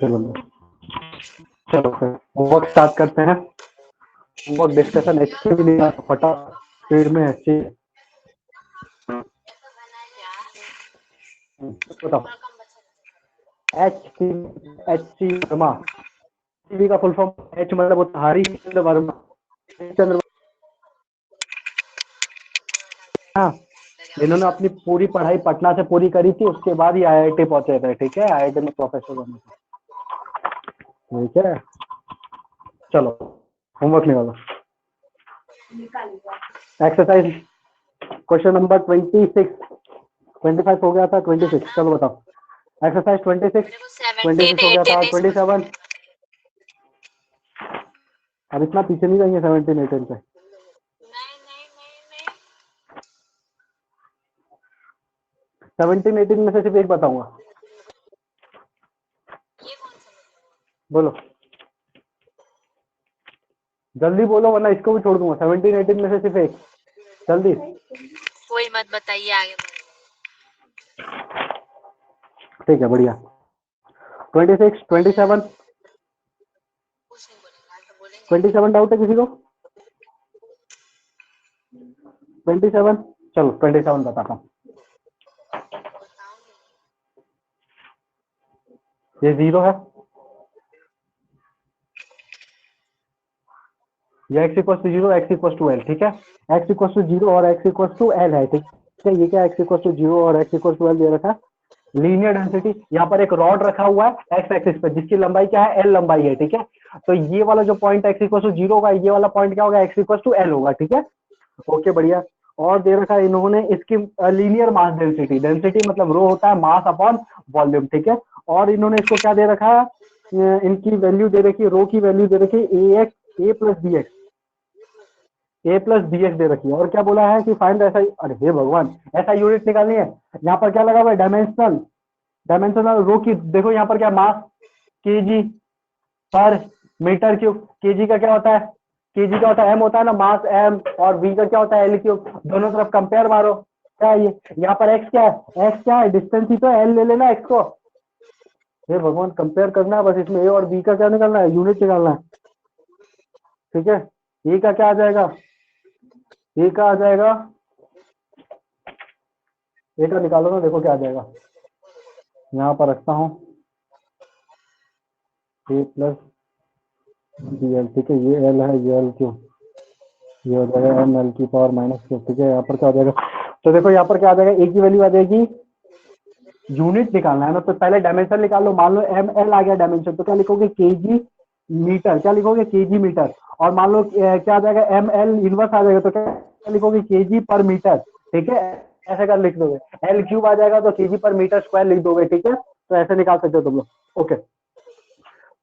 चलो चलो फिर होमवर्क स्टार्ट करते हैं। होमवर्क डिस्कशन एच के भी नहीं आता, फटा पेड़ में एच बताओ। एच की एच सी वर्मा, टीवी का फुल फॉर्म एच मतलब होता है हरिश्चंद्र वर्मा। हरिश्चंद्र हाँ, इन्होंने अपनी पूरी पढ़ाई पटना से पूरी करी थी, उसके बाद ही आईआईटी पहुंचे थे। ठीक है, आईआईटी में प्रोफेसर बने थे। ठीक है, चलो होमवर्क निकालो। एक्सरसाइज क्वेश्चन नंबर 26, 25 हो गया था, 26 चलो बताओ। एक्सरसाइज 26, 26 हो गया था, 27। अब इतना पीछे नहीं जाएंगे 17, 18 पे। 17, 18 में से सिर्फ एक बताऊंगा, बोलो जल्दी बोलो वरना इसको भी छोड़ दूंगा। 17, 18 में से सिर्फ एक, जल्दी। कोई मत बताइए, आगे ठीक है, बढ़िया। 26, 27, 27 डाउट है किसी को? 27 चलो 27 बताता हूँ। ये 0 है, ये x equal to 0, x equal to L. ठीक है, x इक्वल टू 0 और x इक्वल टू एल है। ठीक है, ये क्या x इक्वल टू 0 और x इक्वल टू एल दे रखा है। लीनियर डेंसिटी, यहाँ पर एक रॉड रखा हुआ है एक्स एक्सिस पे, जिसकी लंबाई क्या है, एल लंबाई है। ठीक है, तो ये वाला जो पॉइंट x इक्वल टू 0 होगा, ये वाला पॉइंट क्या होगा, x इक्वल टू एल होगा। ठीक है, ओके बढ़िया। और दे रखा है इन्होंने इसकी लीनियर मास डेंसिटी, डेंसिटी मतलब रो होता है मास अपॉन वॉल्यूम। ठीक है, और इन्होंने इसको क्या दे रखा है, इनकी वैल्यू दे रखी है, रो की वैल्यू दे रखी है ए एक्स ए प्लस बी एक्स, ए प्लस बी एक्स दे रखी है। और क्या बोला है कि फाइंड ऐसा, अरे हे भगवान, ऐसा यूनिट निकालनी है। यहाँ पर क्या लगा हुआ है, डायमेंशनल, डायमेंशनल रो की देखो यहाँ पर क्या मास केजी पर मीटर क्यूब। केजी का क्या होता है, केजी का होता है एम होता है ना, मास एम, और वी का क्या होता है एल क्यूब। दोनों तरफ कंपेयर मारो, क्या है ये, यहाँ पर एक्स क्या है, एक्स क्या है डिस्टेंस ही तो, एल ले लेना एक्स को। हे भगवान, कंपेयर करना है बस, इसमें ए और बी का क्या निकालना है, यूनिट निकालना है। ठीक है, ए का क्या आ जाएगा, ए का आ जाएगा, ए का निकालो ना, देखो क्या आ जाएगा। यहाँ पर रखता हूँ ए प्लस बी एल। ठीक है, ये एल है, ये एल क्यूब, ये हो जाएगा एम एल की पावर माइनस क्यूब। ठीक है, यहाँ पर क्या आ जाएगा, तो देखो यहाँ पर क्या आ जाएगा, ए की वैल्यू आ जाएगी, यूनिट निकालना है ना, तो पहले डायमेंशन निकाल लो। मान लो एम एल आ गया डायमेंशन, तो क्या लिखोगे, केजी मीटर, क्या लिखोगे, केजी मीटर। और मान लो क्या आ जाएगा, एम एल इनवर्स आ जाएगा, तो क्या लिखोगे, केजी पर मीटर। ठीक है, ऐसे कर लिख दोगे। एल क्यूब आ जाएगा तो केजी पर मीटर स्क्वायर लिख दोगे। ठीक है, तो ऐसे निकाल सकते हो तुम लोग। ओके,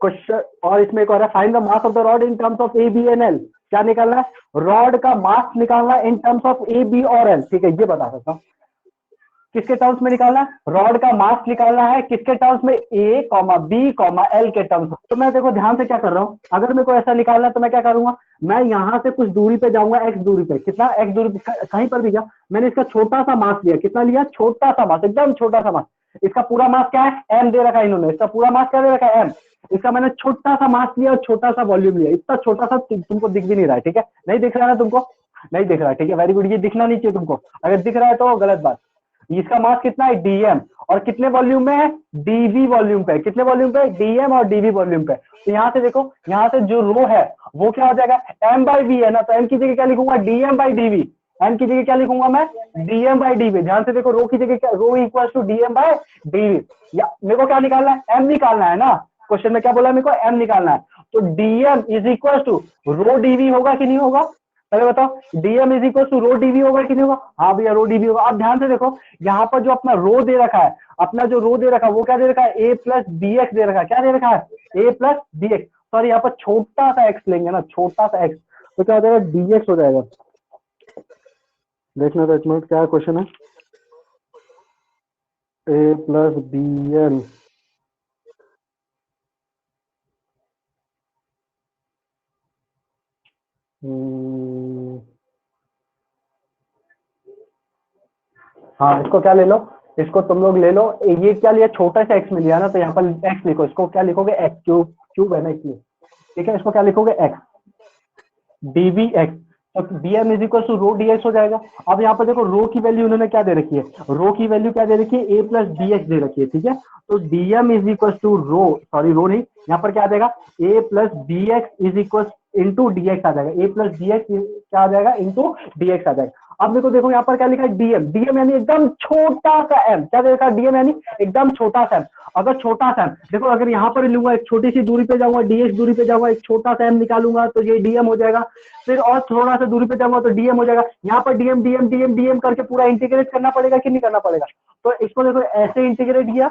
क्वेश्चन और इसमें एक और है, find the mass of the rod in terms of A B and L. क्या निकालना है, रॉड का मास निकालना है in terms of A B और एल। ठीक है, ये बता सकता हूँ किसके टर्म्स में निकालना है, रॉड का मास निकालना है किसके टर्म्स में, ए कॉमा बी कॉमा एल के टर्म्स। तो मैं देखो ध्यान से क्या कर रहा हूँ, अगर मेरे को ऐसा निकालना है तो मैं क्या करूंगा, मैं यहाँ से कुछ दूरी पे जाऊंगा, एक्स दूरी पे, कितना एक्स दूरी पे, कहीं पर भी जाओ, मैंने इसका छोटा सा मास लिया, कितना लिया, छोटा सा मास, एकदम छोटा सा मास। इसका पूरा मास क्या है, एम दे रखा है इन्होंने, इसका पूरा मास क्या दे रखा है, एम। इसका मैंने छोटा सा मास लिया और छोटा सा वॉल्यूम लिया, इतना छोटा सा तुमको दिख भी नहीं रहा है। ठीक है, नहीं दिख रहा है ना तुमको, नहीं दिख रहा है। ठीक है, वेरी गुड, ये दिखना नहीं चाहिए तुमको, अगर दिख रहा है तो गलत बात। इसका मास कितना है, डीएम, और कितने वॉल्यूम में है, डीवी वॉल्यूम पे, कितने वॉल्यूम पे, डीएम और डीवी वॉल्यूम पे। तो यहाँ से देखो, यहाँ से जो रो है वो क्या हो जाएगा, एम बाई वी है ना, तो एम की जगह क्या लिखूंगा, डीएम बाई डीवी। एम की जगह क्या लिखूंगा मैं, डीएम बाई डीवी। ध्यान से देखो, रो की जगह क्या, rho equal to dm by dv. या मेरे को क्या निकालना है, एम निकालना है ना, क्वेश्चन में क्या बोला मेरे को, एम निकालना है। तो dm is equal to rho dv होगा कि नहीं होगा, पहले बताओ, dm is equal to rho dv होगा कि नहीं होगा, हाँ भैया रो डीवी होगा। अब ध्यान से देखो, यहाँ पर जो अपना रो दे रखा है, अपना जो रो दे रखा है वो क्या दे रखा है, ए प्लस बी एक्स दे रखा है, क्या दे रखा है, A plus B x. Sorry, यहाँ पर छोटा सा एक्स लेंगे ना, छोटा सा एक्स, तो क्या हो जाएगा, डी एक्स हो जाएगा। देखना तो एक मिनट, क्या क्वेश्चन है, ए प्लस बी एल हाँ, इसको क्या ले लो, इसको तुम लोग ले लो, ये क्या लिया, छोटा सा एक्स में लिया ना, तो यहाँ पर एक्स लिखो, इसको क्या लिखोगे, एक्स क्यूब, क्यूब है ना इसलिए, ठीक है, इसको क्या लिखोगे, एक्स डीवी एक्स, तो D M is equal to rho d x हो जाएगा। अब यहाँ पर देखो रो की वैल्यू उन्होंने क्या दे रखी है, रो की वैल्यू क्या दे रखी है, ए प्लस डी एक्स दे रखी है, ठीक है, तो D M is equal to rho, sorry rho नहीं, यहाँ पर क्या आ जाएगा, A plus D X is equal into D X आ जाएगा, ए प्लस डी एक्स क्या आ जाएगा, इंटू डी एक्स आ जाएगा। अब देखो देखो यहाँ पर क्या लिखा है, डीएम, डीएम यानी एकदम छोटा सा एम, क्या देखा, डीएम यानी एकदम छोटा सा एम। अगर छोटा सा एम, देखो अगर यहाँ पर लूंगा, एक छोटी सी दूरी पे जाऊंगा, डीएक्स दूरी पे जाऊंगा, एक छोटा सा एम निकालूंगा तो ये डीएम हो जाएगा, फिर और थोड़ा सा दूरी पे जाऊंगा तो डीएम हो जाएगा, यहाँ पर डीएम डीएम डीएम डीएम करके पूरा इंटीग्रेट करना पड़ेगा कि नहीं करना पड़ेगा। तो इसको देखो ऐसे इंटीग्रेट किया,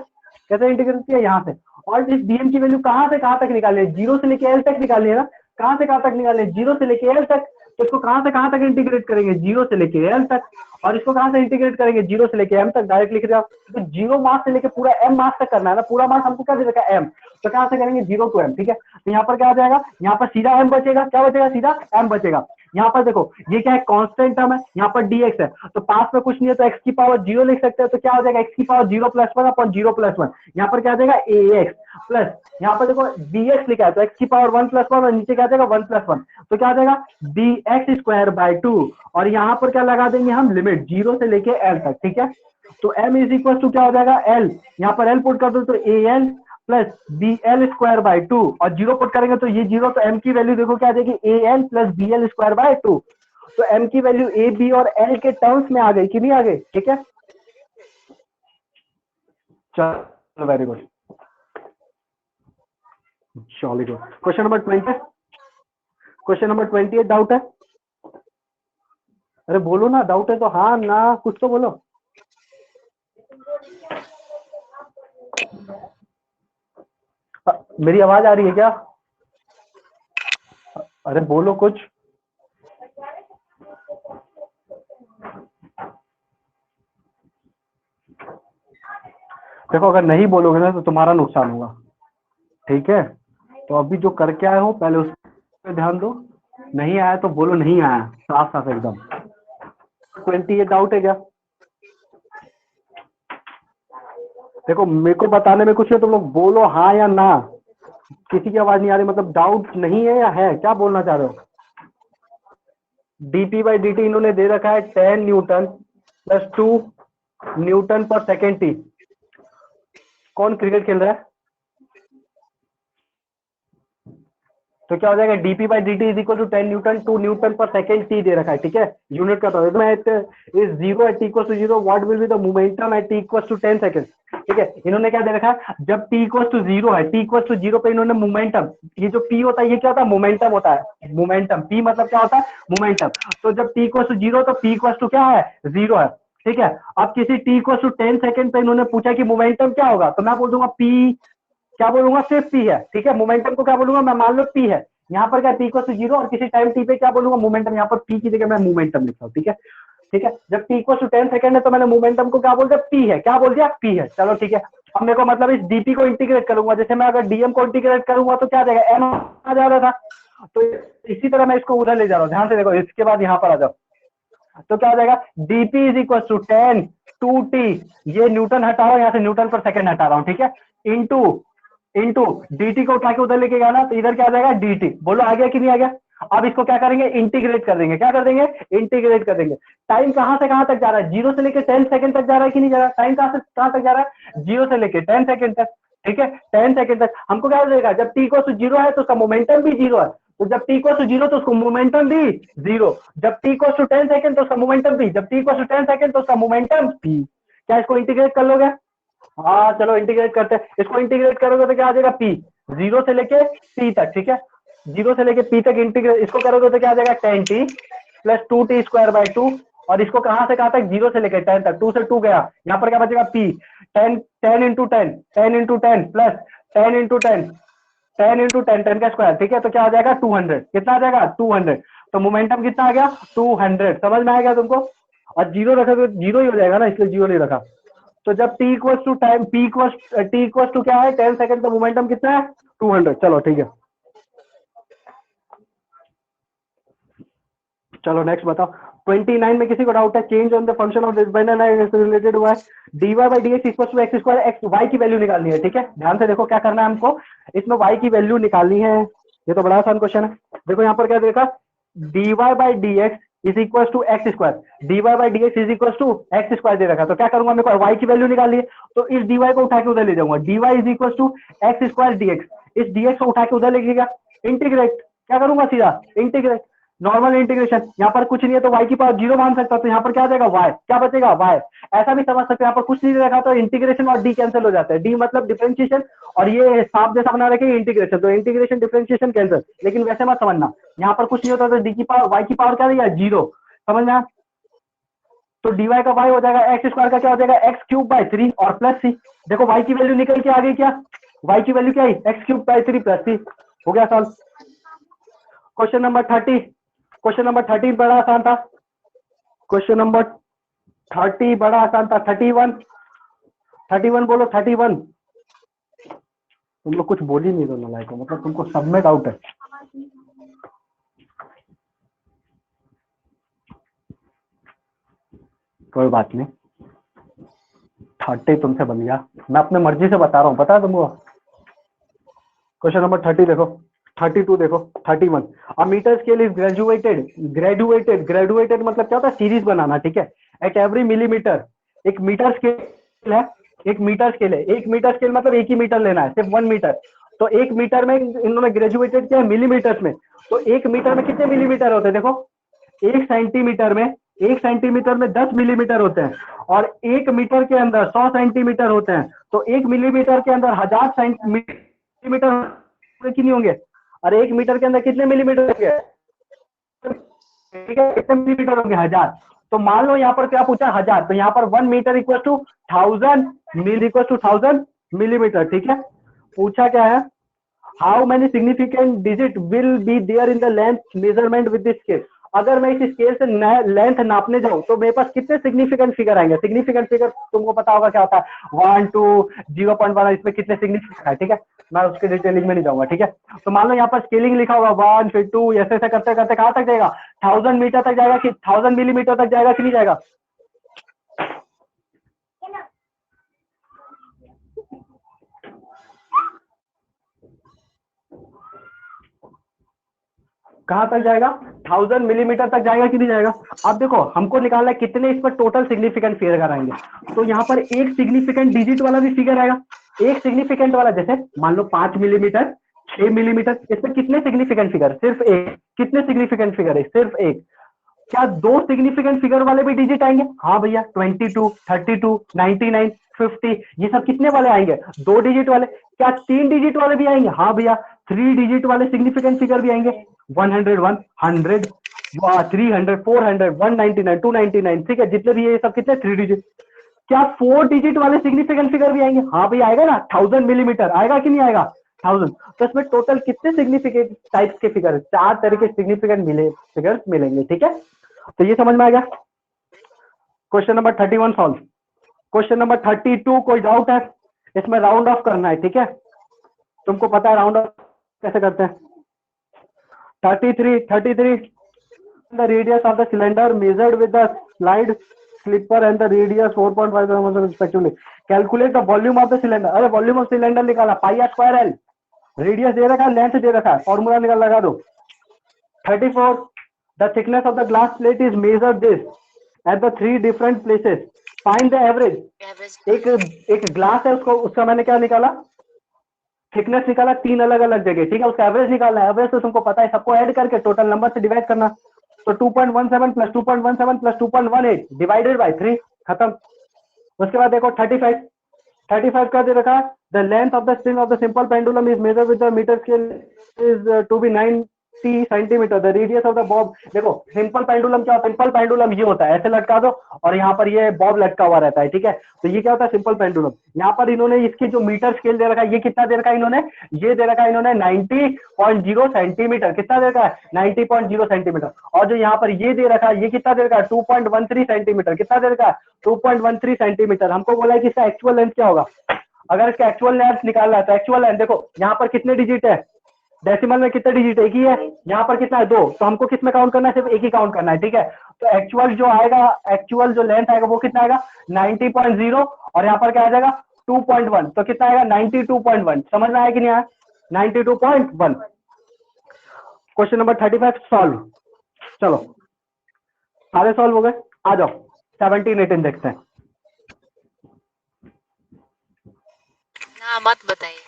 कैसे इंटीग्रेट किया, यहाँ से, और इस डीएम की वैल्यू कहाँ से कहाँ तक निकालनी है, जीरो से लेके एल तक निकालनी है ना, कहाँ से कहाँ तक निकालनी है, जीरो से लेके एल तक, तो इसको कहाँ से कहाँ तक इंटीग्रेट करेंगे, जीरो से लेके एल तक, और इसको कहाँ से इंटीग्रेट करेंगे, जीरो से लेके एम तक, डायरेक्ट लिख दिया। तो जीरो मास से लेके पूरा एम मास तक करना है ना, पूरा मास हमको क्या दे रखा है, एम, तो कहाँ से करेंगे, जीरो टू एम, ठीक है, तो यहाँ पर क्या आ जाएगा, यहाँ पर सीधा एम बचेगा, क्या बचेगा, सीधा एम बचेगा। यहाँ पर देखो ये क्या है, कांस्टेंट टर्म है, यहाँ पर dx है, तो पास में कुछ नहीं है तो x की पावर जीरो लिख सकते हैं, तो क्या हो जाएगा, x की power zero plus one upon zero plus one, यहाँ पर क्या आ जाएगा ax प्लस, यहाँ पर देखो dx लिखा है तो x की पावर वन प्लस वन, और नीचे क्या आ जाएगा वन प्लस वन, तो क्या आ जाएगा dx स्क्वायर बाय टू, और यहाँ पर क्या लगा देंगे हम, लिमिट जीरो से लेके एल तक, ठीक है, तो m इज इक्वल टू क्या हो जाएगा, l, यहाँ पर l पुट कर दो तो al plus B L square by two, और जीरो पुट करेंगे तो ये जीरो, तो एम की वैल्यू देखो क्या आ जाएगी, A L plus B L square by two, तो एम की वैल्यू ए बी और एल के टर्म्स में आ गई कि नहीं आ गई, ठीक है, चलो वेरी गुड, चलो good. Question number 20, question number 28 doubt है, अरे बोलो ना, डाउट है तो हाँ ना कुछ तो बोलो, मेरी आवाज आ रही है क्या, अरे बोलो कुछ, देखो अगर नहीं बोलोगे ना तो तुम्हारा नुकसान होगा, ठीक है, तो अभी जो करके आए हो पहले उस पर ध्यान दो, नहीं आया तो बोलो नहीं आया, साफ साफ एकदम। 28 डाउट है क्या, देखो मेरे को बताने में कुछ है, तुम लोग बोलो हाँ या ना, किसी की आवाज नहीं आ रही, मतलब डाउट नहीं है या है, क्या बोलना चाह रहे हो। डीपी बाई डी टी इन्होंने दे रखा है 10 newton plus 2 newton per second T, कौन क्रिकेट खेल रहा है, तो क्या हो जाएगा, dp by D T is equal to 10 newton 2 newton per second T दे रखा है, ठीक है, यूनिट का तो is zero at equal to zero, what will be the momentum at T equal to 10 second, ठीक है, इन्होंने क्या दे रखा है, जब टी इक्वल टू जीरो है, टी इक्वल टू जीरो पे इन्होंने मोमेंटम, ये जो पी होता है ये क्या होता है, मोमेंटम होता है, मोमेंटम, पी मतलब क्या होता है, मोमेंटम, तो जब टी इक्वल टू जीरो तो पी इक्वल टू क्या है, जीरो है, ठीक है, अब किसी टी इक्वल टू 10 सेकंड पे इन्होंने पूछा कि मोमेंटम क्या होगा, तो मैं बोल दूंगा पी, क्या बोलूंगा, सिर्फ पी है, ठीक है, मोमेंटम को क्या बोलूंगा मैं, मान लो पी है, यहाँ पर क्या टी इक्वल टू जीरो, और किसी टाइम टी पे क्या बोलूंगा, मोमेंटम, यहाँ पर पी की जगह मैं मोमेंटम लिखता हूँ, ठीक है, ठीक है, जब टी इक्वल टू 10 सेकंड है तो मैंने मोमेंटम को क्या बोल दिया, पी है, क्या बोल दिया, पी है, चलो ठीक है, अब मेरे को मतलब इस डीपी को इंटीग्रेट करूंगा, जैसे मैं अगर डीएम को इंटीग्रेट करूंगा तो क्या आ जाएगा, एम आ जा रहा था, तो इसी तरह मैं इसको उधर ले जा रहा हूँ, ध्यान से देखो, इसके बाद यहाँ पर आ जाओ, तो क्या हो जाएगा, dp is equal to 10 two T, ये न्यूटन हटा रहा हूँ यहाँ से, न्यूटन पर सेकंड हटा रहा हूँ, ठीक है, इंटू dt को उठा के उधर लेके गया ना, तो इधर क्या आ जाएगा dt, बोलो आ गया कि नहीं आ गया। अब इसको क्या करेंगे, इंटीग्रेट कर देंगे, क्या कर देंगे, इंटीग्रेट कर देंगे। टाइम कहां से कहां तक जा रहा है, जीरो से लेके 10 सेकंड तक जा रहा है कि नहीं जा रहा, टाइम कहां से कहां तक जा रहा है, जीरो से लेके 10 सेकंड तक, ठीक है, 10 सेकंड तक हमको क्या देगा, जब टी को जीरो है तो उसका मोमेंटम भी जीरो है, तो जब टी को जीरो तो उसको मोमेंटम भी जीरो, जब टी को 10 सेकंड तो उसका मोमेंटम भी, जब टी को 10 सेकंड तो उसका मोमेंटम भी। क्या इसको इंटीग्रेट कर लोगे, हाँ चलो इंटीग्रेट करते हैं, इसको इंटीग्रेट करोगे तो क्या आ जाएगा, पी, जीरो से लेके पी तक, ठीक है, जीरो से लेके पी तक इंटीग्रेट, इसको करोगे तो क्या आ जाएगा 10t plus 2t square by 2, और इसको कहां से कहां तक, जीरो से लेके 10 तक, 2 से 2 गया, यहाँ पर क्या बचेगा पी, 10 इंटू 10 प्लस 10 इंटू 10 10 का स्क्वायर, ठीक है, तो क्या आ जाएगा 200, कितना आ जाएगा 200, तो मोमेंटम कितना आ गया 200, समझ में आएगा तुमको, और जीरो रखा तो जीरो ही हो जाएगा ना, इसलिए जीरो नहीं रखा। तो जब t equals to time t equals to क्या है 10 सेकंड, तो मोमेंटम कितना है 200, चलो ठीक है, चलो नेक्स्ट बताओ। 29 में किसी को डाउट है? Change on the function of this related हुआ है dy by D X equal to X square, X Y की वैल्यू निकालनी है। ठीक है, ध्यान से देखो क्या करना है हमको, इसमें y की वैल्यू निकालनी है। ये तो बड़ा आसान क्वेश्चन है। देखो यहाँ पर क्या देखा, dy by D X is equal to X square, dy by D X is equal to X square दे रखा। तो क्या करूंगा, मेरे को y की वैल्यू निकाली है, तो इस dy को उठा के उधर ले जाऊंगा, dy is equal to X square dx, इस dx को उठा के उधर ले गया, इंटीग्रेट क्या करूंगा, सीधा इंटीग्रेट, नॉर्मल इंटीग्रेशन। यहाँ पर कुछ नहीं है तो y की पावर 0 मान सकता, तो यहाँ पर क्या आ जाएगा y, क्या बचेगा y। ऐसा भी समझ सकते हैं, यहाँ पर कुछ नहीं रखा तो इंटीग्रेशन और d कैंसिल हो जाता है, d मतलब डिफरेंशिएशन और ये सांप जैसा बना रखे इंटीग्रेशन, तो इंटीग्रेशन डिफरेंशिएशन कैंसिल। लेकिन वैसे मत समझना, यहाँ पर कुछ नहीं होता तो d की पावर y की पावर क्या है 0, समझ में। तो dy का y हो जाएगा एक्स स्क्वायर का क्या हो जाएगा एक्स क्यूब बाई 3 और प्लस सी। देखो y की वैल्यू निकल के आ गई, क्या y की वैल्यू क्या है एक्स क्यूब बाई 3 प्लस सी। हो गया solve. Question number 30, question number 30 बड़ा आसान था, क्वेश्चन नंबर 30 बड़ा आसान था। 31 31 बोलो 31। तुम लोग कुछ बोल ही नहीं रहे नालायक को, मतलब तुमको सब में डाउट है। कोई बात नहीं, 30 तुमसे बन गया, मैं अपने मर्जी से बता रहा हूँ, पता है तुमको। क्वेश्चन नंबर 30 देखो, 32 देखो, 31। अ मीटर स्केल इज ग्रेजुएटेड मतलब क्या होता है, सीरीज बनाना। ठीक है, एट एवरी मिलीमीटर, एक मीटर स्केल है, एक मीटर स्केल है, एक मीटर स्केल मतलब एक ही मीटर लेना है, सिर्फ 1 मीटर। तो एक मीटर में इन्होंने ग्रेजुएटेड किया है मिलीमीटर्स में, तो एक मीटर में कितने मिलीमीटर होते हैं, देखो एक सेंटीमीटर में, एक सेंटीमीटर में 10 मिलीमीटर होते हैं, और एक मीटर के अंदर 100 सेंटीमीटर होते हैं, तो एक मिलीमीटर के अंदर 1000 मिलीमीटर कितने होंगे, और एक मीटर के अंदर कितने मिलीमीटर होंगे, ठीक है, कितने मिलीमीटर होंगे 1000। तो मान लो यहाँ पर क्या पूछा 1000, तो यहाँ पर 1 metre equal to 1000 mil equal to 1000 millimetre. ठीक है, पूछा क्या है, how many significant digit will be there in the length measurement with this scale. अगर मैं इस स्केल से लेंथ नापने जाऊं तो मेरे पास कितने सिग्निफिकेंट फिगर आएंगे। सिग्निफिकेंट फिगर तुमको पता होगा क्या होता है, 1 2 0.1, इसमें कितने सिग्निफिकेंट है। ठीक है, मैं उसके डिटेलिंग में नहीं जाऊंगा। ठीक है, तो मान लो यहाँ पर स्केलिंग लिखा होगा 1 फिर 2, ऐसे ऐसे करते करते कहां तक जाएगा, 1000 मीटर तक जाएगा कि 1000 मिलीमीटर तक जाएगा कि नहीं जाएगा। कहां तक जाएगा, 1000 मिलीमीटर तक जाएगा कि नहीं जाएगा। अब देखो हमको निकालना है कितने इस पर टोटल सिग्निफिकेंट फिगर आएंगे, तो यहाँ पर एक सिग्निफिकेंट डिजिट वाला भी फिगर आएगा, एक सिग्निफिकेंट वाला, जैसे मान लो 5 मिलीमीटर, 6 मिलीमीटर, इसमें कितने सिग्निफिकेंट फिगर, सिर्फ एक। कितने सिग्निफिकेंट फिगर है, सिर्फ एक। क्या 2 सिग्निफिकेंट फिगर वाले भी डिजिट आएंगे, हाँ भैया, 22 32 99 50, ये सब कितने वाले आएंगे, 2 डिजिट वाले। क्या 3 डिजिट वाले भी आएंगे, हाँ भैया, 3 डिजिट वाले सिग्निफिकेंट फिगर भी आएंगे, 101 100 300 400 199 299, ठीक है, जितने भी ये सब कितने 3 डिजिट। क्या 4 डिजिट वाले सिग्निफिकेंट फिगर भी आएंगे, हाँ भैया आएगा ना, 1000 मिलीमीटर आएगा कि नहीं आएगा 1000। तो इसमें टोटल कितने सिग्निफिकेंट टाइप्स के फिगर, 4 तरह के सिग्निफिकेंट फिगर्स मिलेंगे। ठीक है, तो ये समझ में आ गया। Question number 31 solve. Question number 32, कोई डाउट है, इसमें राउंड ऑफ करना है। ठीक है, तुमको पता है राउंड ऑफ कैसे करते हैं। 33 the radius of the cylinder measured with the slide slipper and the radius 4.5 mm respectively. Calculate the volume of the cylinder. अरे वॉल्यूम ऑफ सिलेंडर निकाला, पाई आर स्क्वायर एल, रेडियस दे रखा है, लेंथ दे रखा है, formula निकाल लगा दो। 34 the thickness of the glass plate is measured this at the 3 different places. Find the average. एक ग्लास है, उसका मैंने क्या निकाला, थिकनेस निकाला 3 अलग अलग जगह। ठीक है, उसका एवरेज निकालना है, एवरेज तो तुमको पता है, सबको ऐड करके टोटल नंबर से डिवाइड करना। तो 2.17 प्लस 2.17 प्लस 2.18 डिवाइडेड बाय 3, खत्म। उसके बाद देखो 35 का दे रखा, the length of the string of the simple pendulum is measure with the metre scale is to be 90 centimetre, the radius of the bob. देखो सिंपल पेंडुलम क्या होता है, सिंपल पेंडुलम ये होता है, ऐसे लटका दो और यहाँ पर ये बॉब लटका हुआ रहता है। ठीक है, तो ये क्या होता है सिंपल पेंडुलम। यहाँ पर इन्होंने इसकी जो मीटर स्केल दे रखा है, ये कितना दे रखा है इन्होंने, ये दे रखा है इन्होंने 90.0 सेंटीमीटर। कितना दे रखा है 90.0 सेंटीमीटर। और जो यहाँ पर ये दे रखा है, ये कितना दे रखा है 2.13 सेंटीमीटर। कितना दे रखा है 2.13 सेंटीमीटर। हमको बोला है कि इसका एक्चुअल लेंथ क्या होगा। अगर इसका एक्चुअल लेंथ निकालना है तो एक्चुअल लेंथ देखो यहाँ पर कितने डिजिट है, डेसिमल में कितने डिजिट? एक ही है। यहाँ पर कितना है? 2। तो हमको किस में काउंट करना है? सिर्फ एक ही काउंट करना है, ठीक है। तो एक्चुअल जो आएगा, एक्चुअल जो लेंथ आएगा वो कितना आएगा? 90.0 और यहाँ पर क्या आ जाएगा? 2.1। तो कितना आएगा? 92.1। समझ में आया कि नहीं आया? 92.1। Question number 35 solve. चलो सारे सॉल्व हो गए, आ जाओ 17 18 देखते हैं। ना मत बताइए।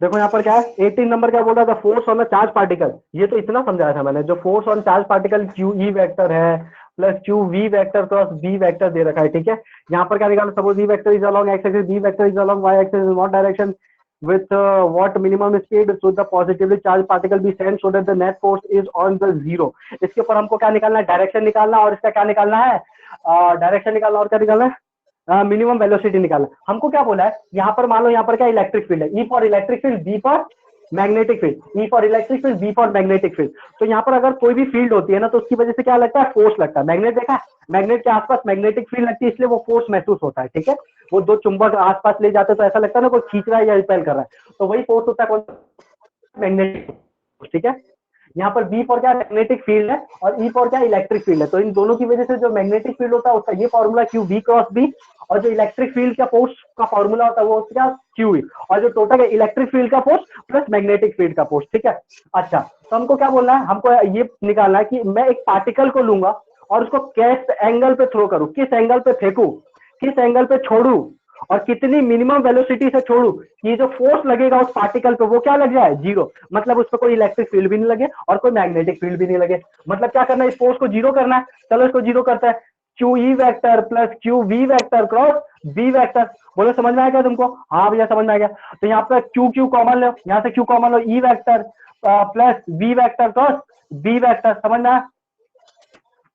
देखो यहाँ पर क्या है, 18 नंबर क्या बोल रहा था? Force on the charge particle. ये तो इतना समझाया था मैंने, जो force on charge particle Q E vector है plus Q V vector cross B vector दे रखा है, ठीक है। यहाँ पर क्या निकालना? Suppose E vector is along X axis, B vector is along Y axis, in what direction with what minimum speed should the positively charged particle be sent so that the net force is on the zero। इसके ऊपर हमको क्या निकालना है? Direction निकालना, और इसका क्या निकालना है? डायरेक्शन निकालना, और क्या निकालना है? मिनिमम वेलोसिटी निकालना। हमको क्या बोला है यहाँ पर? मान लो यहाँ पर क्या इलेक्ट्रिक फील्ड है, E for electric field, B for magnetic field, E for electric field, B for magnetic field. तो यहाँ पर अगर कोई भी फील्ड होती है ना, तो उसकी वजह से क्या लगता है? फोर्स लगता है। मैग्नेट देखा है, मैग्नेट के आसपास मैग्नेटिक फील्ड लगती है, इसलिए वो फोर्स महसूस होता है, ठीक है। वो दो चुंबक आसपास ले जाते तो ऐसा लगता है ना कोई खींच रहा है या रिपेल कर रहा है, तो वही फोर्स होता है कौन? मैग्नेटिक, ठीक है। यहाँ पर बी फॉर क्या? मैग्नेटिक फील्ड है, और ई फॉर क्या? इलेक्ट्रिक फील्ड है। तो इन दोनों की वजह से जो मैग्नेटिक फील्ड होता है उसका ये formula Q B cross B, और जो इलेक्ट्रिक फील्ड का फोर्स का फॉर्मूला होता है वो क्या? क्यू ई, और जो टोटल है इलेक्ट्रिक फील्ड का फोर्स प्लस मैग्नेटिक फील्ड का फोर्स, ठीक है। अच्छा, तो हमको क्या बोलना है? हमको ये निकालना है कि मैं एक पार्टिकल को लूंगा और उसको किस एंगल पे थ्रो करूं, किस एंगल पे फेंकू, किस एंगल पे छोड़ू, और कितनी मिनिमम वेलोसिटी से छोड़ू, ये जो फोर्स लगेगा उस पार्टिकल पे वो क्या लग जाए? जीरो। मतलब उस पर कोई इलेक्ट्रिक फील्ड भी नहीं लगे और कोई मैग्नेटिक फील्ड भी नहीं लगे। मतलब क्या करना है? इस फोर्स को जीरो करना है। चलो इसको जीरो करते हैं। Q E vector plus Q V vector cross B vector. बोलो समझ में आ गया तुमको? हाँ भैया समझ में आ गया। तो यहाँ पर क्यू क्यू कॉमन लो, यहाँ से क्यू कॉमन लो, E vector plus B vector cross B vector. समझ में आया?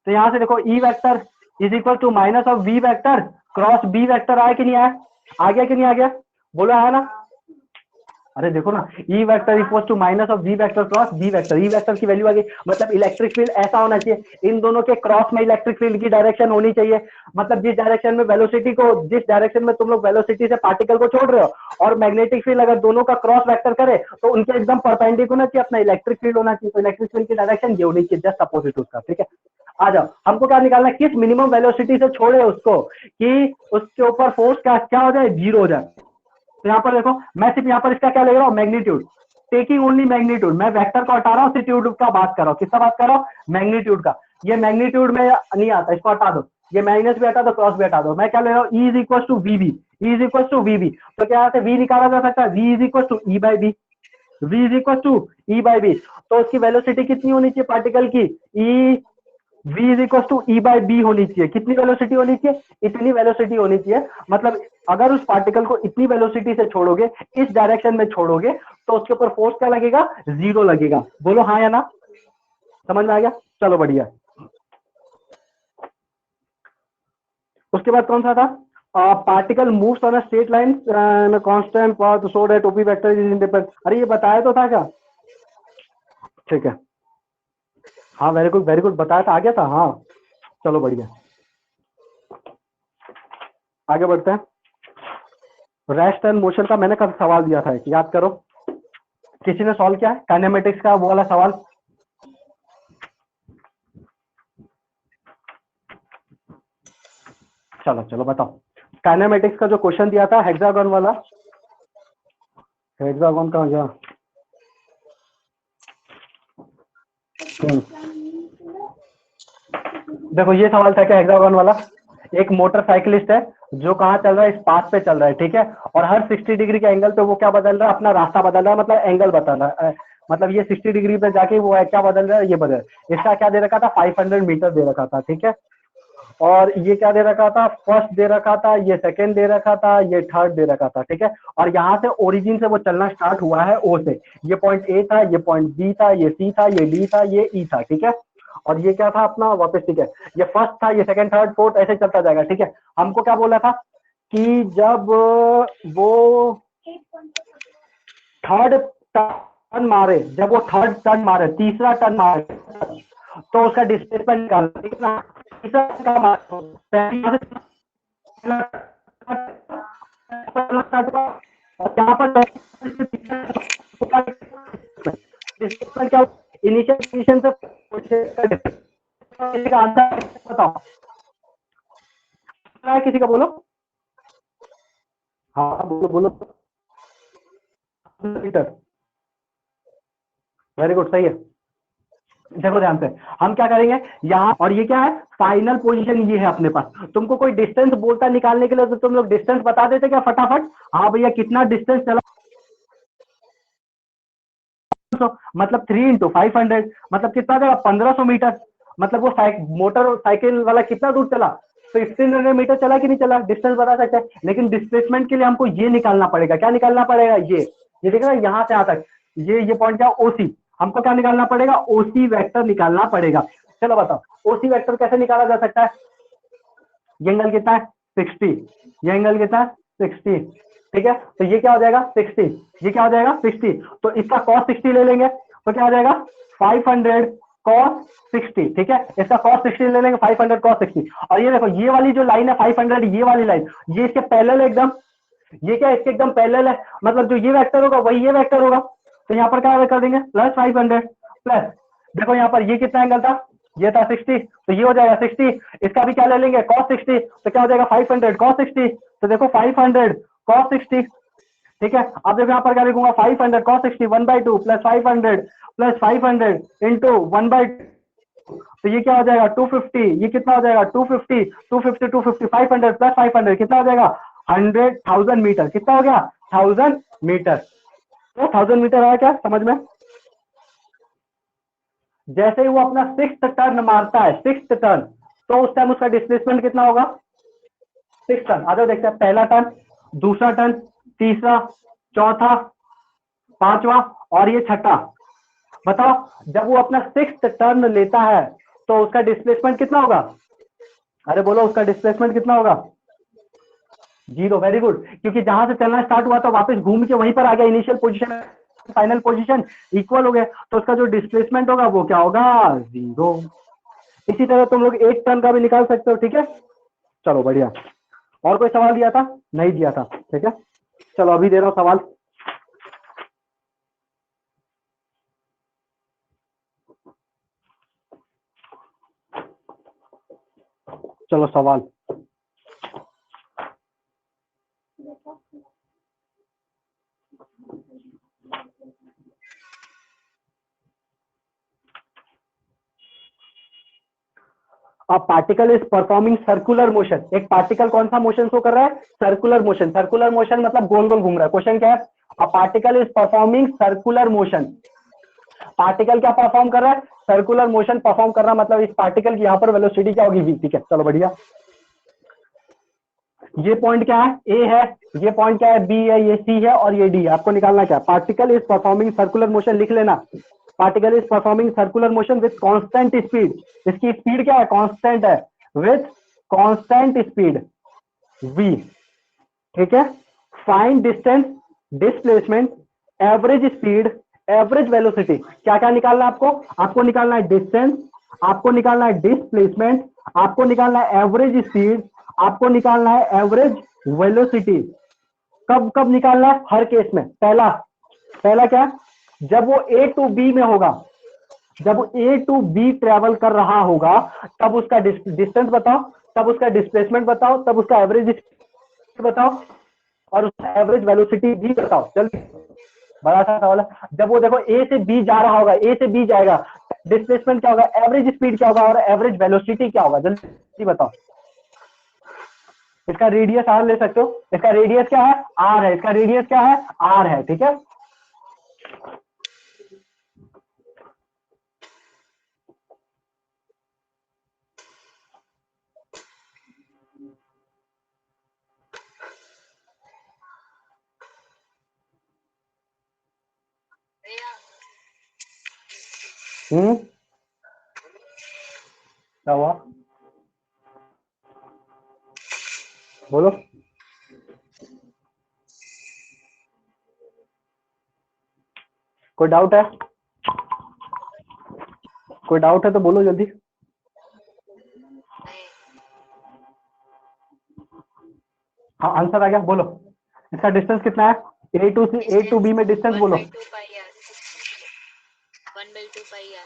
तो यहाँ से देखो E vector is equal to minus of V vector cross B vector. आया कि नहीं आया? आ गया कि नहीं आ गया? बोलो आया ना? अरे देखो ना, E vector equal to minus of V vector cross B vector. E vector की वैल्यू आ गई, मतलब इलेक्ट्रिक फील्ड ऐसा होना चाहिए, इन दोनों के क्रॉस में इलेक्ट्रिक फील्ड की डायरेक्शन होनी चाहिए। मतलब जिस डायरेक्शन में वेलोसिटी को, जिस डायरेक्शन में तुम लोग वेलोसिटी से पार्टिकल को छोड़ रहे हो, और मैग्नेटिक फील्ड अगर दोनों का क्रॉस वेक्टर करे तो उनके एकदम परपेंडिकुलर होना चाहिए, अपना इलेक्ट्रिक फील्ड होना चाहिए। तो इलेक्ट्रिक फील्ड की डायरेक्शन ये होनी चाहिए, जस्ट अपोजिट उसका, ठीक है। आ जाओ, हमको क्या निकालना है? किस मिनिमम वेलोसिटी से छोड़े उसको कि उसके ऊपर फोर्स क्या हो जाए? जीरो हो जाए। तो यहाँ पर देखो, मैं सिर्फ यहाँ पर इसका क्या ले रहा हूँ? Magnitude, taking only magnitude. मैं वेक्टर को हटा रहा हूँ, सिट्यूड का बात कर रहा हूँ। किसका बात कर रहा हूँ? मैग्नीट्यूड का। ये मैग्नीट्यूड में नहीं आता, इसको हटा दो। ये माइनस भी हटा दो, क्रॉस भी हटा दो। मैं क्या ले रहा हूँ? E is equal to V B, E is equal to V B. तो क्या यहाँ से वी निकाला जा सकता है? V is equal to E by B, V is equal to E by B. तो उसकी वेलोसिटी कितनी होनी चाहिए पार्टिकल की? E v is equal to E by B होनी चाहिए। कितनी वेलोसिटी होनी चाहिए? इतनी वेलोसिटी होनी चाहिए। मतलब अगर उस पार्टिकल को इतनी वेलोसिटी से छोड़ोगे, इस डायरेक्शन में छोड़ोगे, तो उसके ऊपर फोर्स क्या लगेगा? जीरो लगेगा। बोलो हाँ या ना? समझ में आ गया? चलो बढ़िया। उसके बाद कौन सा था? Particle moves on a straight line constant path so that OP vector is independent. अरे ये बताया तो था क्या? ठीक है, हाँ वेरी गुड वेरी गुड, बताया था, आ गया था। हाँ चलो बढ़िया, आगे बढ़ते हैं। रेस्ट एंड मोशन का मैंने कल सवाल दिया था, याद करो। किसी ने सॉल्व किया है काइनेमेटिक्स का वो वाला सवाल? चलो चलो बताओ। काइनेमेटिक्स का जो क्वेश्चन दिया था हेक्सागन वाला, हेक्सागन का गया। देखो ये सवाल था क्या हेक्सागन वाला? एक मोटरसाइकिलिस्ट है जो कहाँ चल रहा है? इस पाथ पे चल रहा है, ठीक है। और हर 60 डिग्री के एंगल पे वो क्या बदल रहा है? अपना रास्ता बदल रहा है, मतलब एंगल बदल रहा है। मतलब ये 60 डिग्री पे जाके वो क्या बदल रहा है? ये बदल। इसका क्या दे रखा था? 500 मीटर दे रखा था, ठीक है। और ये क्या दे रखा था? फर्स्ट दे रखा था, ये सेकंड दे रखा था, ये थर्ड दे रखा था, ठीक है। और यहाँ से ओरिजिन से वो चलना स्टार्ट हुआ है ओ से। ये पॉइंट ए था, ये पॉइंट बी था, ये सी था, ये डी था, ये ई था, ठीक है। और ये क्या था अपना वापस, ठीक है। ये फर्स्ट था, ये सेकंड थर्ड फोर्थ ऐसे चलता जाएगा, ठीक है। हमको क्या बोला था कि जब वो थर्ड टर्न मारे, जब वो थर्ड टर्न मारे, तीसरा टर्न मारे, तो उसका डिस्प्लेसमेंट निकालना, ठीक है ना। तीसरा काम यहाँ पर डिस्प्लेसमेंट क्या, इनिशियल कंडीशन से आंसर बताओ, किसी का बोलो। हाँ बोलो बोलो। मीटर, वेरी गुड, सही है। देखो ध्यान से, हम क्या करेंगे यहाँ, और ये क्या है, फाइनल पोजीशन ये है अपने पास। तुमको कोई डिस्टेंस बोलता निकालने के लिए तो तुम लोग डिस्टेंस बता देते क्या फटाफट, हाँ भैया कितना डिस्टेंस चला, मतलब 3 × 500, मतलब कितना देगा 1500 मीटर। मतलब वो मोटर साइकिल वाला कितना दूर चला, 1500 मीटर चला कि नहीं चला, डिस्टेंस बता सकते हैं। लेकिन डिस्प्लेसमेंट के लिए हमको ये निकालना पड़ेगा, क्या निकालना पड़ेगा, ये देख रहा है यहाँ से यहाँ तक, ये पॉइंट क्या, ओसी। हमको क्या निकालना पड़ेगा, ओसी वेक्टर निकालना पड़ेगा। चलो बताओ ओसी वेक्टर कैसे निकाला जा सकता है। ये एंगल कितना है 60, ये एंगल कितना है 60, ठीक है। तो ये क्या हो जाएगा 60, ये क्या हो जाएगा 60, तो इसका cos 60 ले लेंगे, तो क्या हो जाएगा 500 cos 60, ठीक है। इसका cos 60 ले लेंगे, 500 cos 60। और ये देखो ये वाली जो लाइन है 500, ये वाली लाइन, ये इसके पैरेलल एकदम, ये क्या इसके एकदम पैरेलल है, मतलब जो ये वेक्टर होगा वही ये वेक्टर होगा। तो यहाँ पर क्या कर देंगे प्लस 500 प्लस, देखो यहाँ पर ये कितना एंगल था, ये था 60, तो ये हो जाएगा 60, इसका भी क्या ले लेंगे cos 60, तो क्या हो जाएगा 500 cos 60, तो देखो 500 cos 60, ठीक है। अब देखो यहाँ पर क्या लिखूंगा 500 cos 60 1/2 प्लस 500 इंटू 1/2, तो ये क्या हो जाएगा 250, ये कितना हो जाएगा 250 250 250 500 प्लस 500 कितना हो जाएगा 100,000 मीटर, कितना हो गया 1000 मीटर। तो 1000 मीटर आया क्या समझ में। जैसे ही वो अपना 6th टर्न मारता है, 6th टर्न, तो उस टाइम उसका डिस्प्लेसमेंट कितना होगा 6 टर्न। आ जाओ देखते हैं, पहला टर्न, दूसरा टर्न, तीसरा, चौथा, पांचवा और ये छठा। बताओ जब वो अपना 6th टर्न लेता है तो उसका डिस्प्लेसमेंट कितना होगा, अरे बोलो उसका डिस्प्लेसमेंट कितना होगा 0, वेरी गुड। क्योंकि जहां से चलना स्टार्ट हुआ था वापस घूम के वहीं पर आ गया, initial position final position equal हो गए, तो उसका जो डिस्प्लेसमेंट होगा वो क्या होगा 0। इसी तरह तुम लोग 1 टर्न का भी निकाल सकते हो, ठीक है। चलो बढ़िया। और कोई सवाल दिया था, नहीं दिया था, ठीक है। चलो अभी दे रहा हूं सवाल। चलो सवाल, a particle is performing circular motion. एक पार्टिकल कौन सा मोशन शो कर रहा है, सर्कुलर मोशन। सर्कुलर मोशन मतलब गोल गोल घूम रहा है। क्वेश्चन क्या है, a particle is performing circular motion. Particle क्या परफॉर्म कर रहा है, सर्कुलर मोशन परफॉर्म कर रहा है, मतलब इस पार्टिकल की यहाँ पर वेलोसिटी क्या होगी v, ठीक है। चलो बढ़िया। ये पॉइंट क्या है ए है, ये पॉइंट क्या है बी है, ये सी है और ये डी है। आपको निकालना क्या है, particle is performing circular motion, लिख लेना। Particle is performing circular motion with constant speed. इसकी स्पीड क्या है, कांस्टेंट है, विथ कांस्टेंट स्पीड v, ठीक है। Find distance, displacement, average speed, average velocity. क्या क्या निकालना है आपको, आपको निकालना है डिस्टेंस, आपको निकालना है डिस्प्लेसमेंट, आपको निकालना है एवरेज स्पीड, आपको निकालना है एवरेज वेलोसिटी। कब कब निकालना है, हर केस में। पहला पहला क्या, जब वो ए टू बी में होगा, जब वो ए टू बी ट्रेवल कर रहा होगा तब उसका डिस्टेंस बताओ, तब उसका डिस्प्लेसमेंट बताओ, तब उसका एवरेज बताओ और उसका एवरेज वेलोसिटी भी बताओ। जल्दी, बड़ा सा सवाल है। जब वो देखो ए से बी जा रहा होगा, ए से बी जाएगा, डिस्प्लेसमेंट क्या होगा, एवरेज स्पीड क्या होगा और एवरेज वेलोसिटी क्या होगा, जल्दी बताओ। इसका रेडियस आर ले सकते हो, इसका रेडियस क्या है आर है, इसका रेडियस क्या है आर है, ठीक है। भैया क्या हुआ, बोलो। कोई डाउट है, कोई डाउट है तो बोलो जल्दी। नहीं। हाँ आंसर आ गया, बोलो इसका डिस्टेंस कितना है? A to C, A to B में डिस्टेंस बोलो। 1/2 pi R. 1/2 pi R.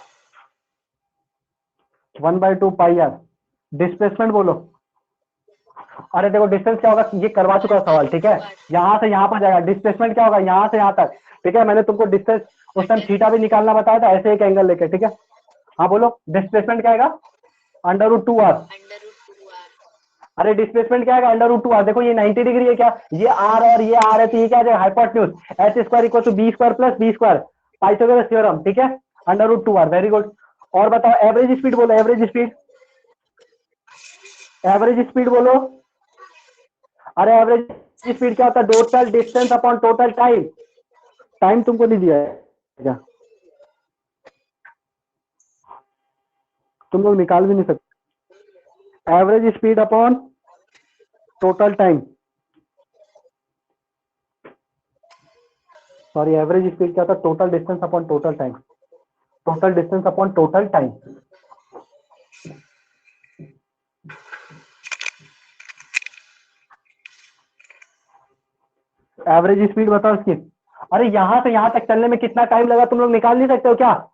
1/2 pi R. Displacement बोलो। अरे देखो डिस्टेंस क्या होगा, ये करवा चुका सवाल, ठीक है। यहाँ से यहाँ पर जाएगा, डिस्प्लेसमेंट क्या होगा, यहाँ से यहाँ तक, ठीक है। मैंने तुमको डिस्टेंस उस टाइम थीटा भी निकालना बताया था, ऐसे एक एंगल लेके, ठीक है। हाँ बोलो डिस्प्लेसमेंट क्या आएगा? √2 आर। √2 आर। अरे डिस्प्लेसमेंट क्या है? √2 आर। देखो ये 90 डिग्री है क्या, ये आर और ये आर है, तो ये क्या है? Hypotenuse h² = b² + b², Pythagoras theorem, ठीक है। √2 आर, वेरी गुड। और बताओ एवरेज स्पीड बोलो, एवरेज स्पीड, एवरेज स्पीड बोलो। अरे एवरेज स्पीड क्या होता है? Total distance upon total time. Time तुमको नहीं दिया है क्या? तुम लोग निकाल भी नहीं सकते। Average speed upon total time, sorry average speed क्या था? Total distance upon total time, total distance upon total time. Average speed बताओ इसकी। अरे यहां से यहां तक चलने में कितना टाइम लगा, तुम लोग निकाल नहीं सकते हो क्या?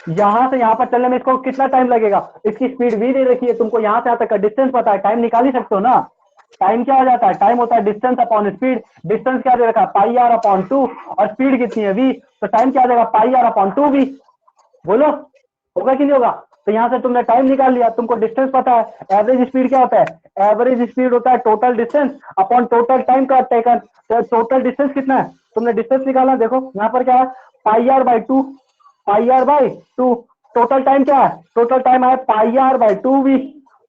यहां से यहां पर चलने में इसको कितना टाइम लगेगा? इसकी स्पीड भी दे रखी है तुमको, यहां से यहां तक का डिस्टेंस पता है, टाइम निकाल ही सकते हो ना। टाइम क्या हो जाता है? टाइम होता है डिस्टेंस अपॉन स्पीड। डिस्टेंस क्या दे रखा है? πr/2, और स्पीड कितनी है? v। तो टाइम क्या आ जाएगा? πr/2v। बोलो होगा कि नहीं होगा? तो यहां से तुमने टाइम निकाल लिया, तुमको डिस्टेंस पता है। एवरेज स्पीड क्या होता है? एवरेज स्पीड होता है total distance upon total time का टेकन। तो टोटल डिस्टेंस कितना है? तुमने डिस्टेंस निकाला, देखो यहाँ पर क्या है? πr/2, πr/2। टोटल टाइम क्या है? टोटल टाइम है πr/2v।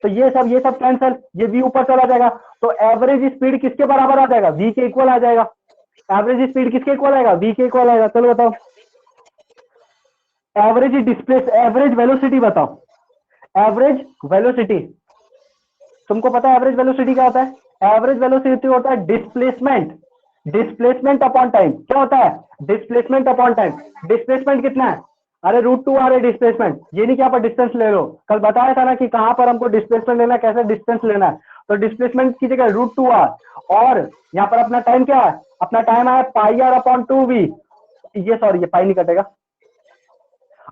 तो ये सब कैंसल, ये v ऊपर चला जाएगा, तो एवरेज स्पीड किसके बराबर आ जाएगा? v के इक्वल आ जाएगा। एवरेज स्पीड किसके इक्वल आएगा? v के इक्वल आएगा। चलो बताओ एवरेज डिस्प्लेस, एवरेज वेलोसिटी बताओ। एवरेज वेलोसिटी तुमको पता है एवरेज वेलोसिटी क्या होता है? एवरेज वेलोसिटी होता है डिस्प्लेसमेंट, डिस्प्लेसमेंट अपॉन टाइम। क्या होता है? Displacement upon time. डिस्प्लेसमेंट कितना है? अरे √2 आ रहे डिस्प्लेसमेंट, ये नहीं कि यहाँ पर डिस्टेंस ले लो। कल बताया था ना कि कहां पर हमको डिस्प्लेसमेंट लेना है, कैसे डिस्टेंस लेना है। तो डिस्प्लेसमेंट की जगह √2 आर, और यहाँ पर अपना टाइम क्या है? अपना टाइम है πr/2v। ये सॉरी ये पाई नहीं कटेगा,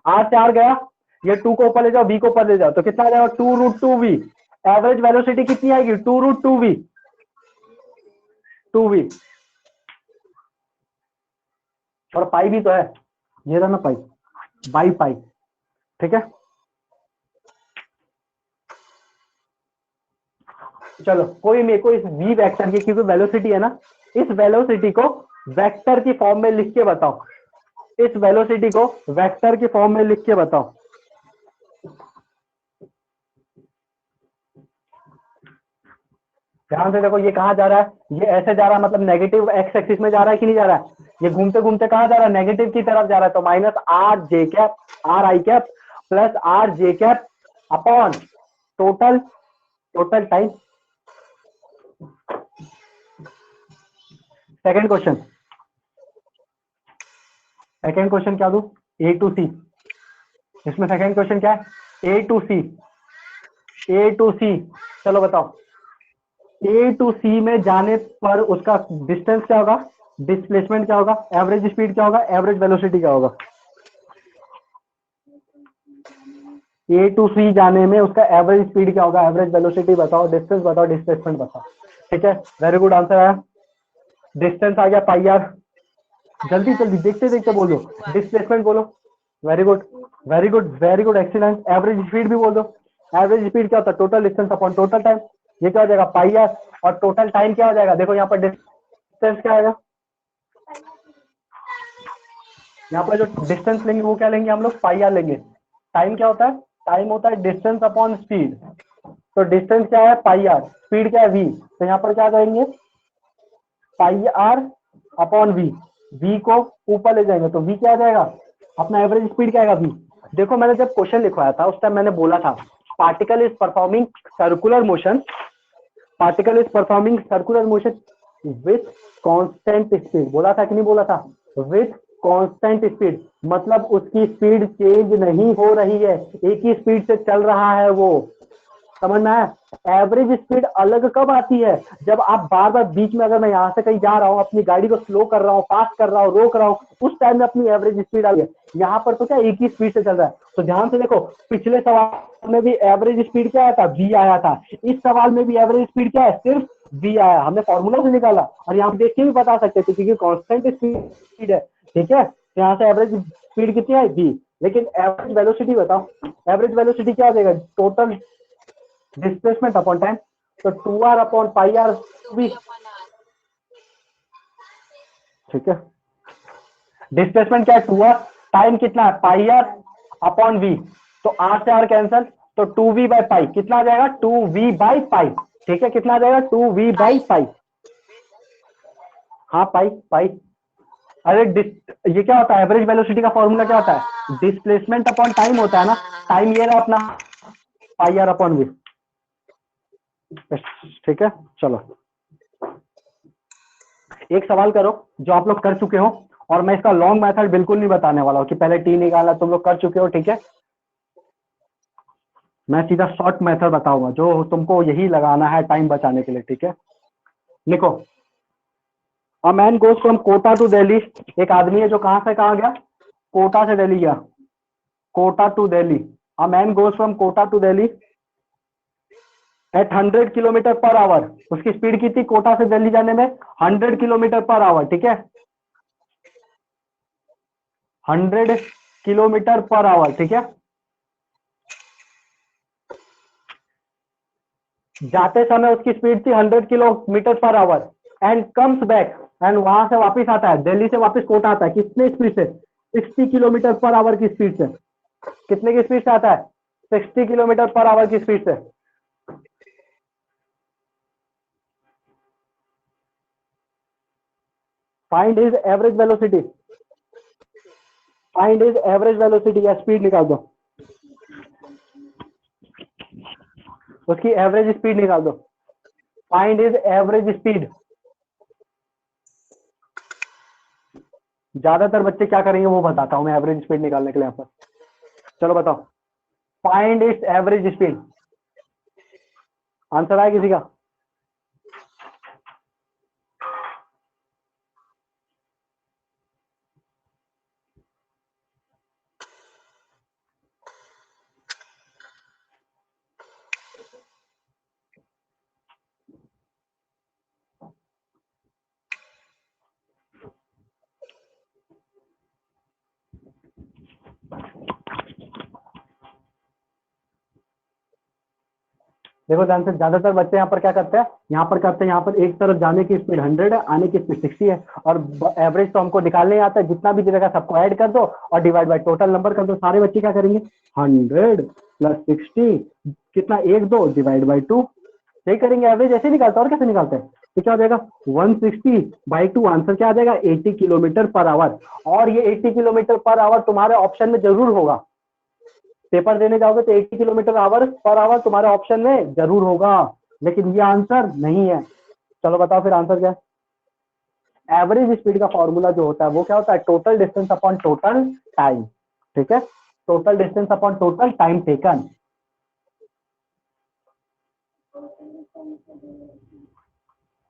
आर से आर गया, ये 2 को ऊपर ले जाओ, v को ऊपर ले जाओ, तो कितना आ जाएगा? 2√2v। एवरेज वेलोसिटी कितनी आएगी? 2√2v, 2v। और पाई भी तो है, ये रहा ना पाई, बाई पाई, ठीक है। चलो कोई मेरे को इस v वेक्टर की, क्योंकि वेलोसिटी है ना, इस वेलोसिटी को वेक्टर की फॉर्म में लिख के बताओ। इस वेलोसिटी को वेक्टर की फॉर्म में लिख के बताओ। ध्यान से देखो, ये कहां जा रहा है? ये ऐसे जा रहा है, मतलब नेगेटिव एक्स एक्सिस में जा रहा है कि नहीं जा रहा है? ये घूमते घूमते कहां जा रहा है? नेगेटिव की तरफ जा रहा है। तो -r_j, r_i plus r_j upon total, total time. Second question, second question क्या दू? A to C। इसमें सेकेंड क्वेश्चन क्या है? A to C, A to C। चलो बताओ A to C में जाने पर उसका डिस्टेंस क्या होगा? डिस्प्लेसमेंट क्या होगा? एवरेज स्पीड क्या होगा? एवरेज वेलोसिटी क्या होगा? A to C जाने में उसका एवरेज स्पीड क्या होगा? एवरेज वेलोसिटी बताओ, डिस्टेंस बताओ, डिस्प्लेसमेंट बताओ। ठीक है, वेरी गुड आंसर आया। डिस्टेंस आ गया πr, जल्दी जल्दी देखते देखते बोलो। डिस्प्लेसमेंट बोलो, very good, very good, very good, excellent. Average speed भी बोल दो। एवरेज स्पीड क्या होता है? Total distance upon total time. ये क्या हो जाएगा? πr। और टोटल टाइम क्या हो जाएगा? देखो यहाँ पर डिस्टेंस क्या आएगा, यहाँ पर जो डिस्टेंस लेंगे वो क्या लेंगे हम लोग? πr लेंगे। टाइम क्या होता है? टाइम होता है डिस्टेंस अपॉन स्पीड। तो डिस्टेंस क्या है? πr, स्पीड क्या है? v। तो यहाँ पर क्या करेंगे? πr अपॉन v, v को ऊपर ले जाएंगे तो v क्या आ जाएगा? अपना एवरेज स्पीड क्या आएगा? v। देखो मैंने जब क्वेश्चन लिखवाया था उस टाइम मैंने बोला था particle is performing circular motion, particle is performing circular motion with constant speed. बोला था कि नहीं बोला था? विथ कांस्टेंट स्पीड मतलब उसकी स्पीड चेंज नहीं हो रही है, एक ही स्पीड से चल रहा है वो। समझ में आया? एवरेज स्पीड अलग कब आती है? जब आप बार बार बीच में, अगर मैं यहाँ से कहीं जा रहा हूँ, अपनी गाड़ी को स्लो कर रहा हूँ, फास्ट कर रहा हूँ, रोक रहा हूँ, उस टाइम में अपनी एवरेज स्पीड आ गई है। यहाँ पर तो क्या एक ही स्पीड से चल रहा है। तो ध्यान से देखो, पिछले सवाल में भी एवरेज स्पीड क्या आया था? v आया था। इस सवाल में भी एवरेज स्पीड क्या है? सिर्फ v आया। हमने फॉर्मूला से निकाला और यहाँ पे देख के भी बता सकते थे क्योंकि कांस्टेंट स्पीड है। ठीक है, तो यहाँ से एवरेज स्पीड कितनी है? v। लेकिन एवरेज वेलोसिटी बताओ, एवरेज वेलोसिटी क्या आ जाएगा? Total displacement upon time. तो 2r अपॉन पाई आर भी। ठीक है, डिस्प्लेसमेंट क्या है? 2r, टाइम कितना है? पाई आर अपॉन v। तो r से r कैंसल, तो 2v बाई पाई कितना आ जाएगा? 2v by pi. ठीक है, कितना आ जाएगा? 2v by pi. हाँ पाई पाई। अरे ये क्या होता है? एवरेज वेलोसिटी का फॉर्मूला क्या होता है? डिस्प्लेसमेंट अपॉन टाइम होता है ना। टाइम ये रहा अपना पाई आर अपॉन v। ठीक है, चलो एक सवाल करो जो आप लोग कर चुके हो, और मैं इसका लॉन्ग मेथड बिल्कुल नहीं बताने वाला हूँ कि पहले टी निकालना, तुम लोग कर चुके हो। ठीक है, मैं सीधा शॉर्ट मेथड बताऊंगा जो तुमको यही लगाना है टाइम बचाने के लिए। ठीक है, लिखो, a man goes from Kota to Delhi. एक आदमी है जो कहां से कहां गया? कोटा से दिल्ली गया। Kota to Delhi, a man goes from Kota to Delhi at 100 kilometre per hour. उसकी स्पीड कितनी कोटा से दिल्ली जाने में? 100 किलोमीटर पर आवर। ठीक है, 100 किलोमीटर पर आवर। ठीक है, जाते समय उसकी स्पीड थी 100 kilometre per our and comes back, and वहां से वापस आता है, दिल्ली से वापस कोटा आता है कितने स्पीड से? 60 किलोमीटर पर आवर की स्पीड से। कितने की स्पीड से आता है? 60 किलोमीटर पर आवर की स्पीड से। Find his average velocity, find his average velocity या स्पीड निकाल दो, उसकी एवरेज स्पीड निकाल दो। Find his average speed. ज्यादातर बच्चे क्या करेंगे वो बताता हूं मैं एवरेज स्पीड निकालने के लिए यहाँ पर। चलो बताओ, find its average speed. Answer आया किसी का? देखो ध्यान से, ज्यादातर बच्चे यहाँ पर क्या करते हैं, यहाँ पर करते हैं, यहाँ पर एक तरफ जाने की स्पीड 100 है, आने की स्पीड 60 है, और एवरेज तो हमको निकालने ही आता है, जितना भी दिखेगा सबको ऐड कर दो और डिवाइड बाय टोटल नंबर कर दो। सारे बच्चे क्या करेंगे? 100 प्लस 60 कितना? 1 2 डिवाइड बाई 2। सही करेंगे, एवरेज ऐसे निकालते हैं। और कैसे निकालते हैं? तो क्या हो जाएगा? 160 बाई 2। आंसर क्या आ जाएगा? 80 किलोमीटर पर आवर। और ये 80 किलोमीटर पर आवर तुम्हारे ऑप्शन में जरूर होगा। पेपर देने जाओगे तो 80 किलोमीटर आवर पर आवर तुम्हारे ऑप्शन में जरूर होगा, लेकिन ये आंसर नहीं है। चलो बताओ फिर आंसर क्या है? एवरेज स्पीड का फॉर्मूला जो होता है वो क्या होता है? Total distance upon total time. ठीक है, total distance upon total time taken.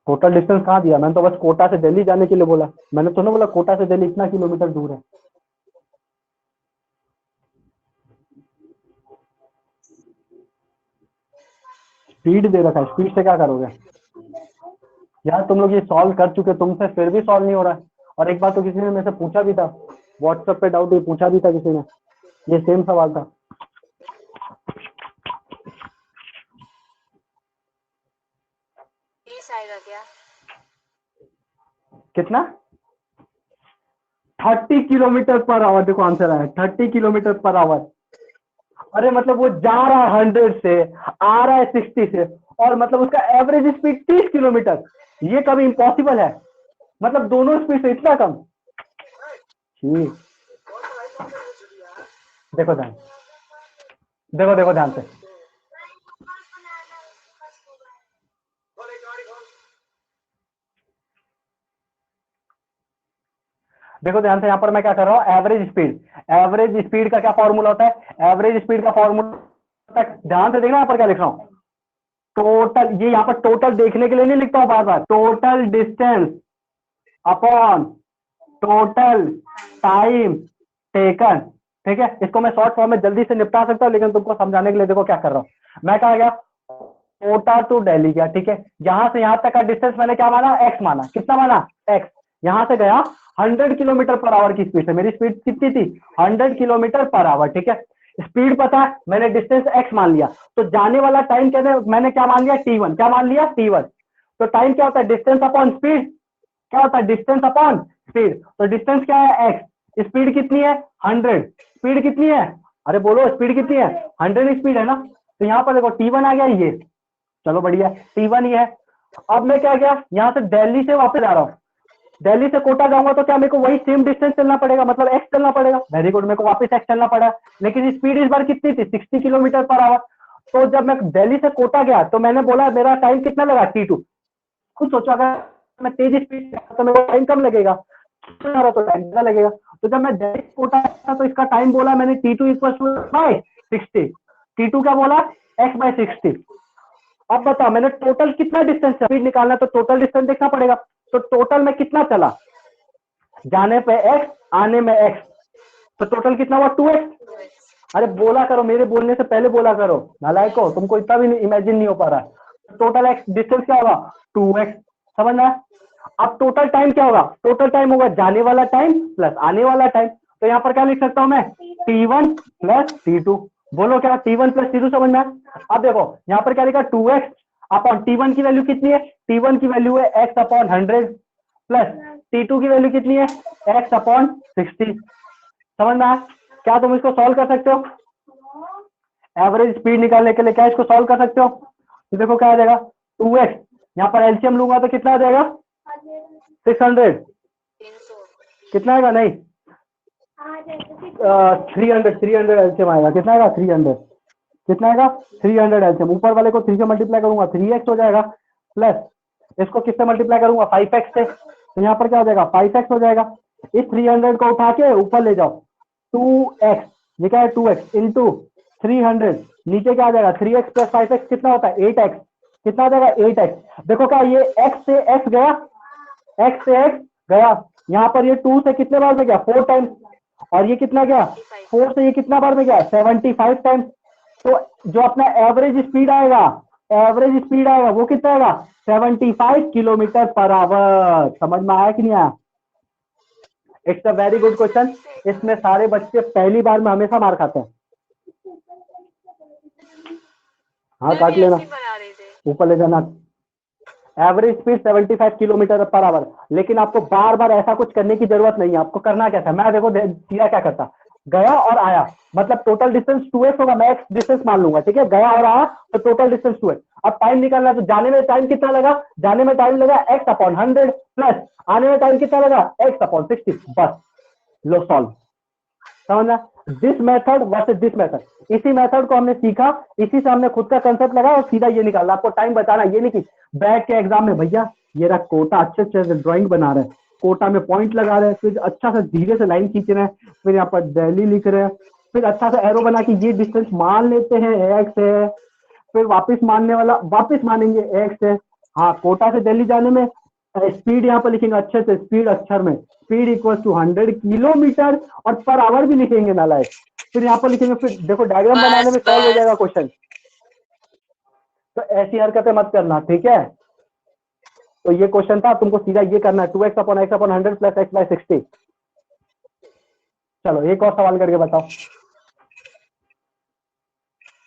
Total distance कहाँ दिया? मैंने तो बस कोटा से दिल्ली जाने के लिए बोला, मैंने तो ना बोला कोटा से दिल्ली इतना किलोमीटर दूर है। स्पीड दे रखा है, स्पीड से क्या करोगे यार? तुम लोग ये सॉल्व कर चुके, तुमसे फिर भी सॉल्व नहीं हो रहा है। और एक बार तो किसी ने मेरे से पूछा भी था, व्हाट्सएप पे डाउट पूछा भी था किसी ने, ये सेम सवाल था। 30 आएगा क्या? कितना? 30 किलोमीटर पर आवर। देखो आंसर आया 30 किलोमीटर पर आवर। अरे मतलब वो जा रहा है 100 से, आ रहा है 60 से, और मतलब उसका एवरेज स्पीड 30 किलोमीटर। ये कभी इम्पॉसिबल है? मतलब दोनों स्पीड से इतना कम। ठीक, देखो ध्यान, देखो देखो ध्यान से, देखो ध्यान से, यहाँ पर मैं क्या कर रहा हूँ, एवरेज स्पीड। एवरेज स्पीड का क्या फॉर्मूला होता है, एवरेज स्पीड का फॉर्मूला, ध्यान से देखना यहाँ पर क्या लिख रहा हूँ, टोटल, ये यहाँ पर टोटल देखने के लिए नहीं लिखता हूँ बार बार, total distance upon total time taken. ठीक है, इसको मैं शॉर्ट फॉर्म में जल्दी से निपटा सकता हूँ, लेकिन तुमको समझाने के लिए देखो क्या कर रहा हूँ मैं। कहा गया कोटा टू दिल्ली गया, ठीक है, यहां से यहां तक का डिस्टेंस मैंने क्या माना, एक्स माना। कितना माना, एक्स। यहां से गया 100 किलोमीटर पर आवर की स्पीड से, मेरी स्पीड कितनी थी, 100 किलोमीटर पर आवर। ठीक है, स्पीड पता है, मैंने डिस्टेंस एक्स मान लिया, तो जाने वाला टाइम कहते मैंने क्या मान लिया, टी1। क्या मान लिया, टी1। तो टाइम क्या होता है, डिस्टेंस अपॉन स्पीड। क्या होता है, डिस्टेंस अपॉन स्पीड। तो डिस्टेंस क्या है, एक्स। स्पीड कितनी है, 100। स्पीड कितनी है, अरे बोलो स्पीड कितनी है, 100 स्पीड है ना। तो यहाँ पर देखो टी1 आ गया ये, चलो बढ़िया, टी1 ही है। अब मैं क्या गया, यहाँ से दिल्ली से वापस आ रहा हूँ, दिल्ली से कोटा जाऊंगा तो क्या मेरे को वही सेम डिस्टेंस चलना पड़ेगा, मतलब एक्स चलना पड़ेगा। वेरी गुड, मेरे को वापस एक्स चलना पड़ा, लेकिन स्पीड इस बार कितनी थी, 60 किलोमीटर पर आवर। तो जब मैं दिल्ली से कोटा गया तो मैंने बोला मेरा टाइम कितना लगा, टी2। खुद सोचो, अगर मैं तेज स्पीड तो मेरे को टाइम कम लगेगा, तो टाइम ज्यादा लगेगा। तो जब मैं दिल्ली से कोटा गया तो इसका टाइम बोला मैंने टी2 बाय 60। टी2 क्या बोला, एक्स बाय 60। अब बताओ मैंने टोटल कितना डिस्टेंस स्पीड निकालना, तो टोटल डिस्टेंस देखना पड़ेगा। तो टोटल में कितना चला, जाने पे एक्स, आने में एक्स, तो टोटल कितना हुआ, 2x। अरे बोला करो, मेरे बोलने से पहले बोला करो, नालायको, तुमको इतना भी इमेजिन नहीं हो पा रहा है। टोटल एक्स डिस्टेंस क्या होगा, 2x। समझ रहा है। अब टोटल टाइम क्या होगा, टोटल टाइम होगा जाने वाला टाइम प्लस आने वाला टाइम। तो यहाँ पर क्या लिख सकता हूं मैं, t1 प्लस t2। बोलो क्या, t1 प्लस t2 समझ में। अब देखो यहाँ पर क्या लिखा, 2x अपॉन t1 की वैल्यू कितनी है, t1 की वैल्यू है x अपॉन 100 प्लस t2 की वैल्यू कितनी है, x अपॉन 60। समझ में आया। क्या तुम इसको सॉल्व कर सकते हो, एवरेज स्पीड निकालने के लिए क्या इसको सॉल्व कर सकते हो। तो देखो क्या आ जाएगा, 2x, यहाँ पर एलसीएम लूंगा तो कितना आ जाएगा, 600। 300। कितना आएगा, नहीं 300 एलसीएम आएगा। कितना आएगा, 300। कितना आएगा, 300 एलसीएम। ऊपर वाले को 3 से मल्टीप्लाई करूंगा 3x हो जाएगा, प्लस इसको किससे मल्टीप्लाई करूंगा, 5x से। तो यहाँ पर क्या हो जाएगा, 5x हो जाएगा। इस 300 को उठा के ऊपर ले जाओ, 2x, ये क्या है, 2x इंटू 300, नीचे क्या आ जाएगा, 3x प्लस 5x कितना होता है, 8x। कितना आ जाएगा, 8x। देखो क्या ये x से x गया, x से x गया, यहाँ पर ये 2 से कितने बार में गया, 4 टाइम्स, और ये कितना गया, 4 से ये कितना बार में गया, 75 टाइम्स। तो जो अपना एवरेज स्पीड आएगा, एवरेज स्पीड आएगा वो कितना आएगा, 75 किलोमीटर पर आवर। समझ में आया कि नहीं आया। It's a very good question. इसमें सारे बच्चे पहली बार में हमेशा मार खाते हैं। हाँ मैं काट भी लेना, ऐसे ही बना रहे थे। ऊपर ले जाना। Average speed 75 kilometre per our, लेकिन आपको बार बार ऐसा कुछ करने की जरूरत नहीं है। आपको करना क्या था, मैं देखो किया क्या करता, गया और आया, मतलब टोटल डिस्टेंस 2x होगा, मैं x डिस्टेंस मान लूंगा, ठीक है, गया और आया तो टोटल डिस्टेंस 2x। अब टाइम निकालना है, तो जाने में टाइम कितना लगा, जाने में टाइम लगा x अपॉन 100 प्लस आने में टाइम कितना लगा, x अपॉन 60। बस लो सॉल्व। समझना, this method versus this method, इसी मेथड को हमने सीखा, इसी से हमने खुद का कंसेप्ट लगा और सीधा ये निकाला। आपको टाइम बचाना, ये नहीं कि बैठ के एग्जाम में भैया ये रहा कोटा, अच्छे अच्छे ड्राइंग बना रहे हैं, कोटा में पॉइंट लगा रहे हैं, फिर अच्छा से धीरे से लाइन खींच रहे हैं, फिर यहाँ पर दिल्ली लिख रहे हैं, फिर अच्छा से एरो बना के ये डिस्टेंस मान लेते हैं एक्स है, फिर वापस मानने वाला वापस मानेंगे एक्स है। हाँ, कोटा से दिल्ली जाने में स्पीड यहाँ पर लिखेंगे अच्छे से, स्पीड अक्षर में, स्पीड इक्वल टू 100 किलोमीटर और पर आवर भी लिखेंगे नालायक। फिर यहाँ पर लिखेंगे, फिर देखो डायग्राम बनाने बस में सॉल्व हो जाएगा बस। क्वेश्चन। तो ऐसी हरकतें मत करना, ठीक है। तो ये क्वेश्चन था, तुमको सीधा ये करना है, 2x upon x upon 100 plus x by 60। चलो एक और सवाल करके बताओ,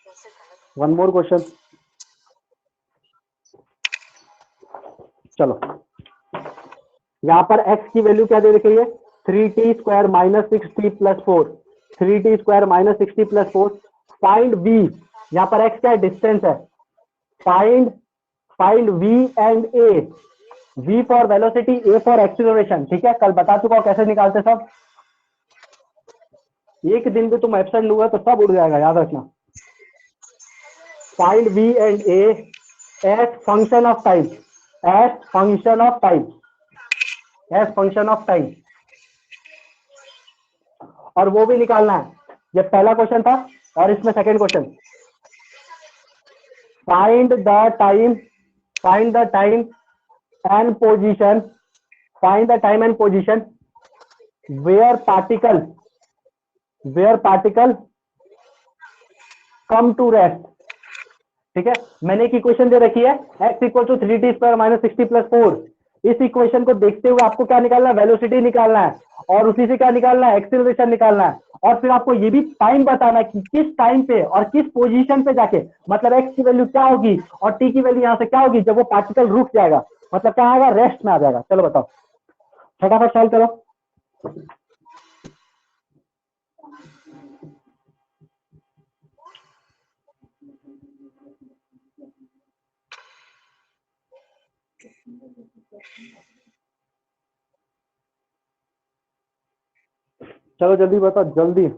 कैसे गलत। One more question. चलो यहाँ पर x की वैल्यू क्या दे रखी है, 3t square minus 6t plus 4, 3t square minus 6t plus 4। Find v, यहाँ पर x क्या है, डिस्टेंस है। Find v and a, v for velocity, a for acceleration. ठीक है, कल बता चुका हूं कैसे निकालते सब। एक दिन भी तुम एब्सेंट लूंगा तो सब उड़ जाएगा, याद रखना। Find v and a as function of time, as function of time, as function of time. और वो भी निकालना है। ये पहला क्वेश्चन था और इसमें second question, find the time and position, find the time and position where particle come to rest. ठीक है, मैंने एक इक्वेशन दे रखी है x equal to 3t² minus 60 plus 4। इस इक्वेशन को देखते हुए आपको क्या निकालना है, वेलोसिटी निकालना है, और उसी से क्या निकालना है, एक्सीलरेशन निकालना है। और फिर आपको ये भी टाइम बताना है कि किस टाइम पे और किस पोजीशन पे जाके, मतलब x की वैल्यू क्या होगी और t की वैल्यू यहां से क्या होगी जब वो पार्टिकल रुक जाएगा, मतलब क्या आएगा, रेस्ट में आ जाएगा। चलो बताओ, फटाफट सॉल्व करो। चलो जल्दी बताओ, जल्दी।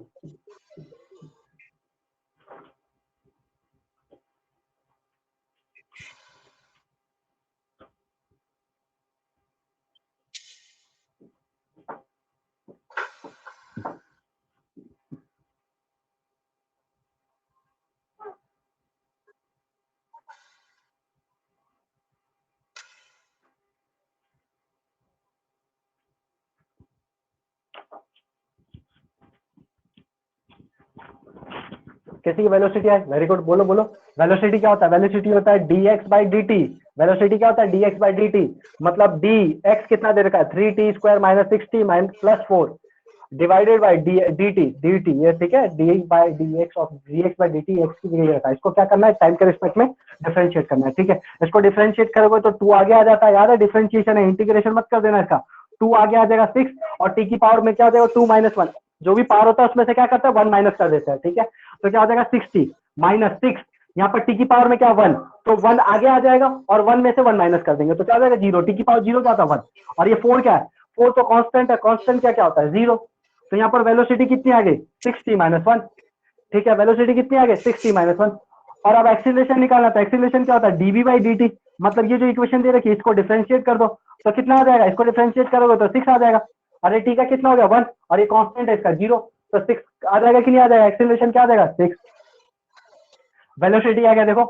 किसी की वेलोसिटी है, वेरी गुड, बोलो बोलो। वेलोसिटी क्या होता है, वेलोसिटी होता है dx बाई dt। वेलोसिटी क्या होता है, dx बाई dt, मतलब dx कितना दे रखा है, 3t² minus 60 minus plus 4 divided by dt ये ठीक है, D by dx of dx by dt x की जगह रखा है। इसको क्या करना है, टाइम के रिस्पेक्ट में डिफरेंशिएट करना है। ठीक है, इसको डिफरेंशिएट करोगे तो 2 आगे आ जाता है, याद है, डिफरेंशिएशन है, इंटीग्रेशन मत कर देना इसका। 2 आगे आ जाएगा 6 और t की पावर में क्या हो जाएगा 2 माइनस 1, जो भी पावर होता है उसमें से क्या करता है 1 माइनस कर देता है। ठीक है, तो क्या हो जाएगा 60 माइनस 6, यहाँ पर टी की पावर में क्या 1, तो 1 आगे आ जाएगा और 1 में से 1 माइनस कर देंगे तो क्या हो जाएगा 0, टी की पावर 0 क्या था 1, और ये 4 क्या है, 4 तो कांस्टेंट है, कांस्टेंट क्या क्या होता है 0। तो यहाँ पर वेलोसिटी कितनी आ गई 60 माइनस 1। ठीक है, वेलोसिटी कितनी आ गई 60 माइनस 1। और अब एक्सीलरेशन निकालना था, एक्सीलरेशन क्या होता है dv बाई dt, मतलब ये जो इक्वेशन दे रखी है इसको डिफरेंशिएट कर दो तो कितना आ जाएगा, इसको डिफरेंशिएट करोगे तो 6 आ जाएगा। अरे टी का कितना हो गया 1 और ये कांस्टेंट है इसका 0, तो 6 आ जाएगा कि नहीं आ जाएगा, एक्सीलरेशन क्या आ जाएगा 6। वेलोसिटी आ गया देखो,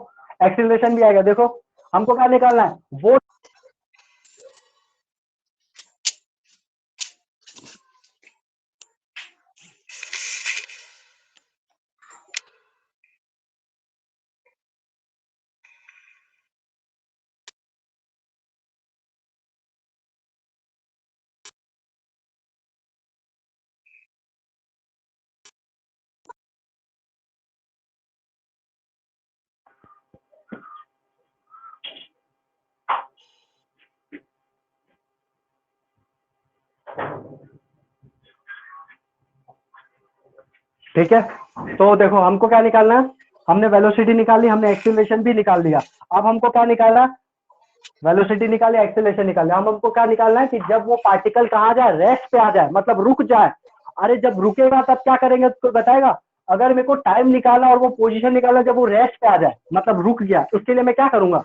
एक्सीलरेशन भी आ गया देखो। हमको क्या निकालना है, वो ठीक है। तो देखो हमको क्या निकालना है, हमने वेलोसिटी निकाली, हमने एक्सीलरेशन भी निकाल दिया। अब हमको क्या निकालना है, वेलोसिटी निकाली, एक्सीलरेशन निकाले, हम हमको क्या निकालना है कि जब वो पार्टिकल कहाँ जाए, रेस्ट पे आ जाए, मतलब रुक जाए। अरे जब रुकेगा तब क्या करेंगे तो बताएगा। अगर मेरे को टाइम निकालना और वो पोजीशन निकालना जब वो रेस्ट पे आ जाए, मतलब रुक गया, उसके लिए मैं क्या करूंगा,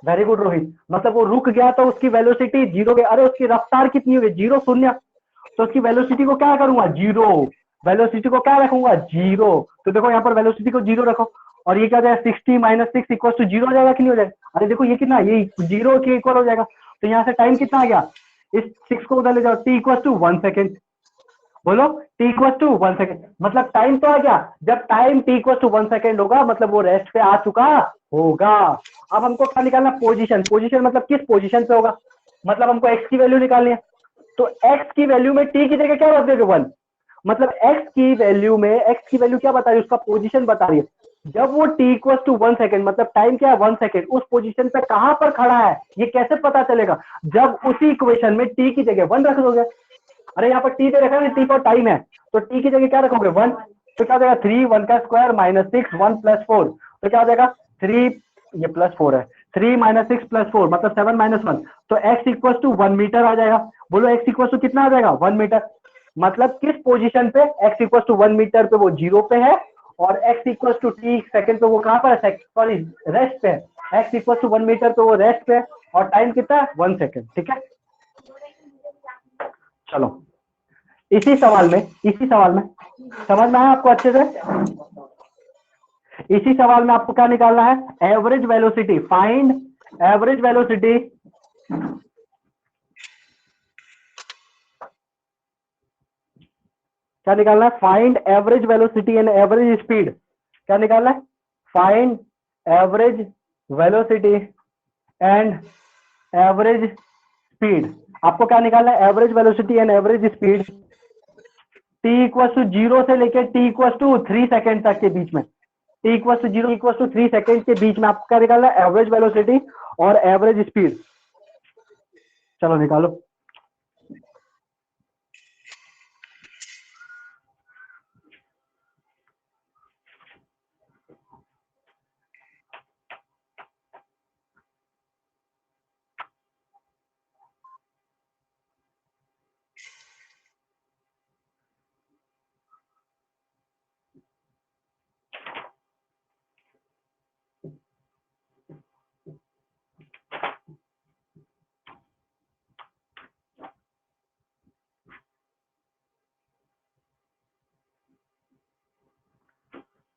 वेरी गुड रोहित, मतलब वो रुक गया तो उसकी वेलोसिटी 0 गई। अरे उसकी रफ्तार कितनी हुई 0 शून्य, तो उसकी वेलोसिटी को क्या करूंगा 0, वेलोसिटी को क्या रखूंगा 0। तो देखो यहाँ पर वेलोसिटी को 0 रखो और ये क्या हो जाएगा 60 माइनस 6 इक्वल टू 0 हो जाएगा कि नहीं हो जाएगा। अरे देखो ये कितना, ये 0 के इक्वल हो जाएगा। तो यहाँ से टाइम कितना आ गया, इस 6 को उधर ले जाओ, t इक्वल टू 1 सेकेंड, बोलो t इक्वल टू 1 सेकेंड, मतलब टाइम तो आ गया। जब time t equal to 1 second होगा मतलब वो रेस्ट पे आ चुका होगा। अब हमको क्या निकालना, पोजीशन, पोजीशन मतलब किस पोजीशन पे होगा, मतलब हमको x की वैल्यू निकालनी है। तो x की वैल्यू में t की जगह क्या रख दोगे 1, मतलब x की वैल्यू में, x की वैल्यू क्या बता रही है, उसका पोजीशन बता रही है। जब वो t इक्वल टू 1 सेकेंड, मतलब टाइम क्या है 1 सेकेंड, उस पोजीशन पे कहां पर खड़ा है ये कैसे पता चलेगा, जब उसी इक्वेशन में t की जगह 1 रख दोगे। अरे यहाँ पर टी दे रखा है, टी फॉर टाइम है, तो टी की जगह क्या रखोगे 1, तो क्या हो जाएगा 3 1 का स्क्वायर माइनस 6 1 प्लस 4, तो क्या हो जाएगा 3, ये प्लस 4 है, 3 माइनस 6 प्लस 4 मतलब 7 माइनस 1, तो x इक्वल टू 1 मीटर आ जाएगा। बोलो x इक्वल टू कितना आ जाएगा 1 मीटर, मतलब किस पोजीशन पे, x इक्वल टू 1 मीटर पे वो 0 पे है और x equal to t second पे वो कहां पर है, सॉरी रेस्ट पे है। x इक्वल टू 1 मीटर पे वो रेस्ट पे है और टाइम कितना है 1 सेकेंड। ठीक है, चलो इसी सवाल में समझ में आया आपको अच्छे से? इसी सवाल में आपको क्या निकालना है? Average velocity. Find average velocity क्या निकालना है? Find average velocity and average speed. क्या निकालना है? Find average velocity and average speed. आपको क्या निकालना है? Average velocity and average speed t equal to 0 से लेकर t इक्वल टू 3 सेकेंड तक के बीच में। t equal to 0 equal to 3 second के बीच में आपको क्या निकालना है? एवरेज वेलोसिटी और एवरेज स्पीड। चलो निकालो।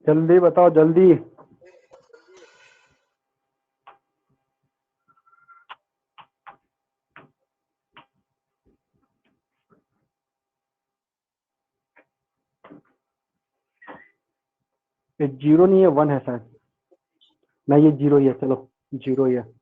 जल्दी बताओ जल्दी। ये 0 नहीं है, 1 है शायद। नहीं ये 0 ही है, चलो 0 ही है।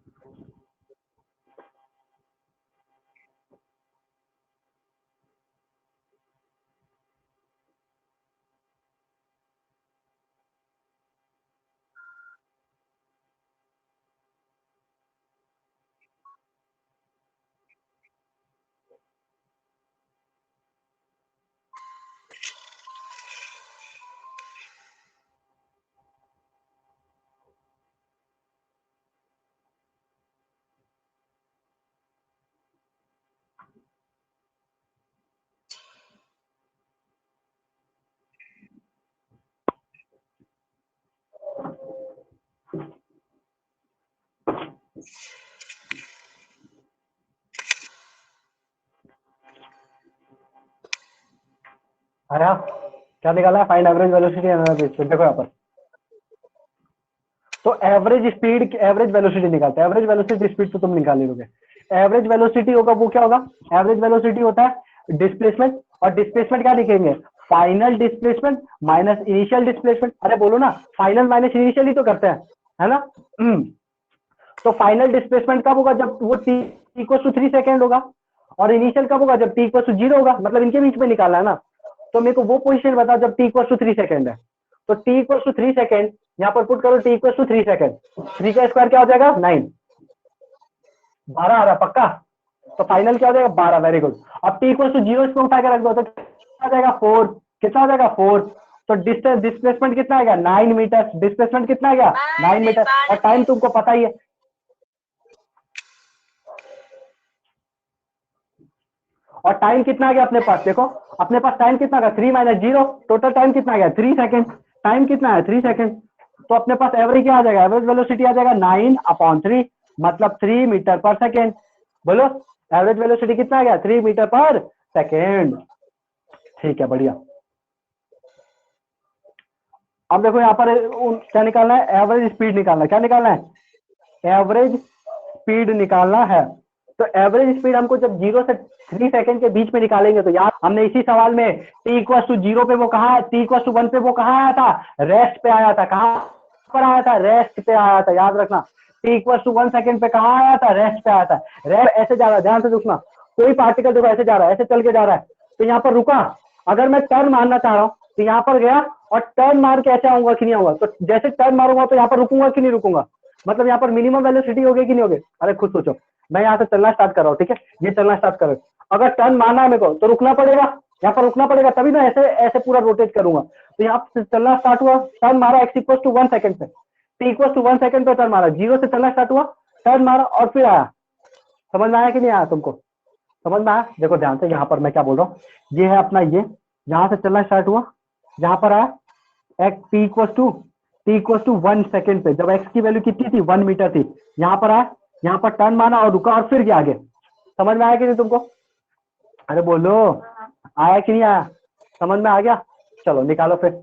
आया? क्या निकाला है? Find average velocity and average speed. देखो यहाँ पर तो एवरेज स्पीड एवरेज वेलोसिटी निकालते हैं। एवरेज वेलोसिटी स्पीड तो तुम निकाल लोगे। एवरेज वेलोसिटी होगा वो क्या होगा? एवरेज वेलोसिटी होता है डिस्प्लेसमेंट, और डिस्प्लेसमेंट क्या लिखेंगे? Final displacement minus initial displacement. अरे बोलो ना, फाइनल माइनस इनिशियल ही तो करते हैं, है ना? तो फाइनल डिस्प्लेसमेंट कब होगा? जब वो t इक्वल टू 3 सेकेंड होगा। और इनिशियल कब होगा? जब t इक्वल टू 0 होगा। मतलब इनके बीच में निकालना है ना। तो मेरे को वो पोजीशन बताओ जब t इक्वल टू 3 सेकेंड है। तो t इक्वल टू 3 सेकेंड यहाँ पर पुट करो। t इक्वल टू 3 सेकेंड, 3 का स्क्वायर क्या हो जाएगा? 9। 12 आ रहा पक्का? तो फाइनल क्या हो जाएगा? 12। Very good. अब t इक्वल टू 0 इसको उठा के रख दो तो कितना आ जाएगा? 4। कितना आ जाएगा? 4। तो डिस्टेंस डिस्प्लेसमेंट कितना आएगा? 9 मीटर। डिस्प्लेसमेंट कितना आ गया? 9 मीटर। और टाइम तुमको पता ही है। और टाइम कितना आ गया अपने पास? देखो अपने पास टाइम कितना आ गया? 3 माइनस 0। टोटल टाइम कितना आ गया? 3 सेकेंड। टाइम कितना है? 3 सेकेंड। तो अपने पास एवरेज क्या आ जाएगा? एवरेज वेलोसिटी आ जाएगा 9/3, मतलब 3 मीटर पर सेकेंड। बोलो एवरेज वेलोसिटी कितना आ गया? 3 मीटर पर सेकेंड। ठीक है, बढ़िया। अब देखो यहाँ पर क्या निकालना है? एवरेज स्पीड निकालना है। क्या निकालना है? एवरेज स्पीड निकालना है। तो एवरेज स्पीड हमको जब 0 से 3 सेकेंड के बीच में निकालेंगे तो यार हमने इसी सवाल में t इक्वल टू 0 पे वो कहा, t इक्वल टू 1 पे वो कहा आया था? रेस्ट पे आया था। कहाँ पर आया था? रेस्ट पे आया था। याद रखना, t इक्वल टू 1 सेकेंड पे कहाँ आया था? रेस्ट पे आया था। रेस्ट ऐसे जा रहा है, ध्यान से देखना। कोई पार्टिकल देखो ऐसे जा रहा है, ऐसे चल के जा रहा है, तो यहाँ पर रुका। अगर मैं टर्न मारना चाह रहा हूँ तो यहाँ पर गया और टर्न मार के ऐसे आऊंगा कि नहीं आऊंगा? तो जैसे टर्न मारूंगा तो यहाँ पर रुकूंगा कि नहीं रुकूंगा? मतलब यहाँ पर मिनिमम वेलोसिटी होगी कि नहीं होगी? अरे खुद सोचो। मैं यहाँ से चलना स्टार्ट कर रहा हूँ, ठीक है? ये चलना स्टार्ट करो। अगर टर्न मारना है मेरे को तो रुकना पड़ेगा। यहाँ पर रुकना पड़ेगा, तभी मैं ऐसे ऐसे पूरा रोटेट करूंगा। तो यहाँ से चलना स्टार्ट हुआ, टर्न मारा x इक्वल टू 1 सेकंड पे, t इक्वल टू 1 सेकंड पे टर्न मारा, 0 से चलना स्टार्ट हुआ, टर्न मारा और फिर आया। समझ में आया कि नहीं आया तुमको? समझ में आया? देखो ध्यान से, यहाँ पर मैं क्या बोल रहा हूँ, ये है अपना, ये यहाँ से चलना स्टार्ट हुआ, यहाँ पर आया t इक्वल टू 1 सेकंड पे, जब x की वैल्यू कितनी थी? 1 मीटर थी। यहाँ पर आया, यहाँ पर टर्न मारा और रुका और फिर गया आगे। समझ में आया कि नहीं तुमको? अरे बोलो। आया कि नहीं आया, समझ में आ गया। चलो निकालो फिर,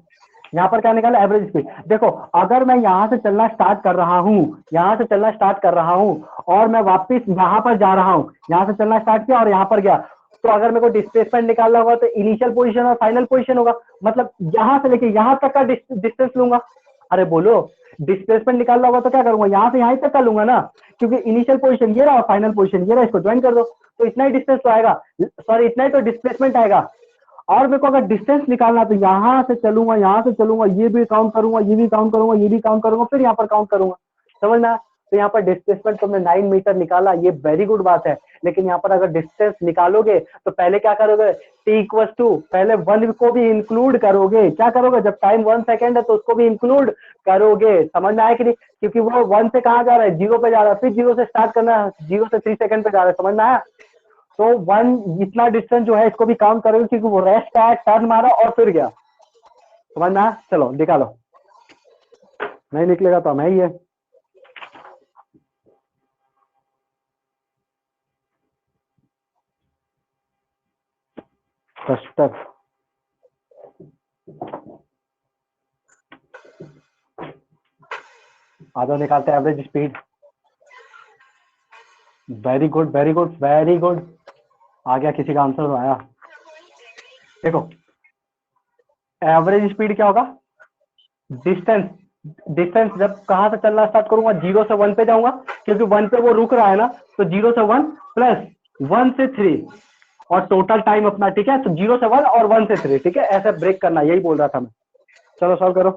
यहाँ पर क्या निकाला, एवरेज स्पीड। देखो अगर मैं यहाँ से चलना स्टार्ट कर रहा हूँ, यहाँ से चलना स्टार्ट कर रहा हूँ और मैं वापस यहाँ पर जा रहा हूँ, यहाँ से चलना स्टार्ट किया और यहाँ पर गया, तो अगर मेरे को डिस्प्लेसमेंट निकालना होगा तो इनिशियल पोजीशन और फाइनल पोजीशन होगा, मतलब यहाँ से लेके यहाँ तक का डिस्टेंस लूंगा। अरे बोलो, डिस्प्लेसमेंट निकालना होगा तो क्या करूंगा, यहाँ से यहाँ तक का लूंगा ना, क्योंकि इनिशियल पोजीशन ये रहा और फाइनल पोजीशन ये रहा, इसको ज्वाइन कर दो तो इतना ही डिस्टेंस तो आएगा, सॉरी इतना ही तो डिस्प्लेसमेंट आएगा। और मेरे को अगर डिस्टेंस निकालना तो यहाँ से चलूंगा, यहाँ से चलूंगा, ये भी काउंट करूंगा, ये भी काउंट करूंगा, ये भी काउंट करूंगा, फिर यहाँ पर काउंट करूंगा, समझना। तो यहाँ पर डिस्प्लेसमेंट तुमने 9 मीटर निकाला, ये वेरी गुड बात है, लेकिन यहाँ पर अगर डिस्टेंस निकालोगे तो पहले क्या करोगे, t = पहले 1 को भी इंक्लूड करोगे, क्या करोगे, जब टाइम 1 सेकेंड है तो उसको भी इंक्लूड करोगे, समझ में आया कि नहीं, क्योंकि वो 1 से कहाँ जा रहा है, 0 पे जा रहा है, फिर 0 से स्टार्ट करना है, 0 से 3 सेकंड पे जा रहा है, समझ में आया। तो 1 इतना डिस्टेंस जो है इसको भी काउंट करोगे, क्योंकि वो रेस्ट आया, टर्न मारा और फिर गया, समझ में आया। चलो निकालो, नहीं निकलेगा तो मैं ही है। कस्टर आ जाओ, निकालते हैं average speed. Very good very good very good, आ गया, किसी का आंसर तो आया। देखो एवरेज स्पीड क्या होगा, डिस्टेंस, डिस्टेंस जब कहां से चलना स्टार्ट करूंगा, 0 से 1 पे जाऊंगा, क्योंकि 1 पे वो रुक रहा है ना, तो 0 से 1 प्लस 1 से 3 और टोटल टाइम अपना, ठीक है, तो 0 से 1 और 1 से 3, ठीक है, ऐसे ब्रेक करना, यही बोल रहा था मैं। चलो सॉल्व करो।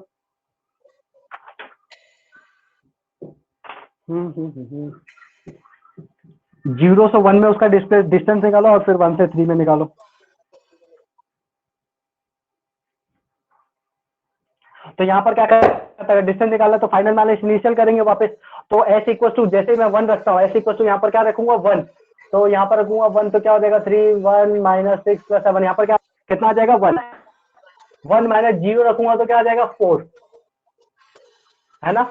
0 से 1 में उसका डिस्टेंस निकालो और फिर 1 से 3 में निकालो। तो यहाँ पर क्या करता है, डिस्टेंस निकालना तो फाइनल माइनस इनिशियल करेंगे वापस, तो s = जैसे मैं 1 रखता हूँ, s = यहाँ पर क्या रखूंगा 1, तो यहाँ पर रखूंगा 1, तो क्या हो जाएगा 3 1 - 6 + 7, यहाँ पर क्या कितना आ जाएगा 1 1 - 0 रखूंगा तो क्या आ जाएगा 4, है ना,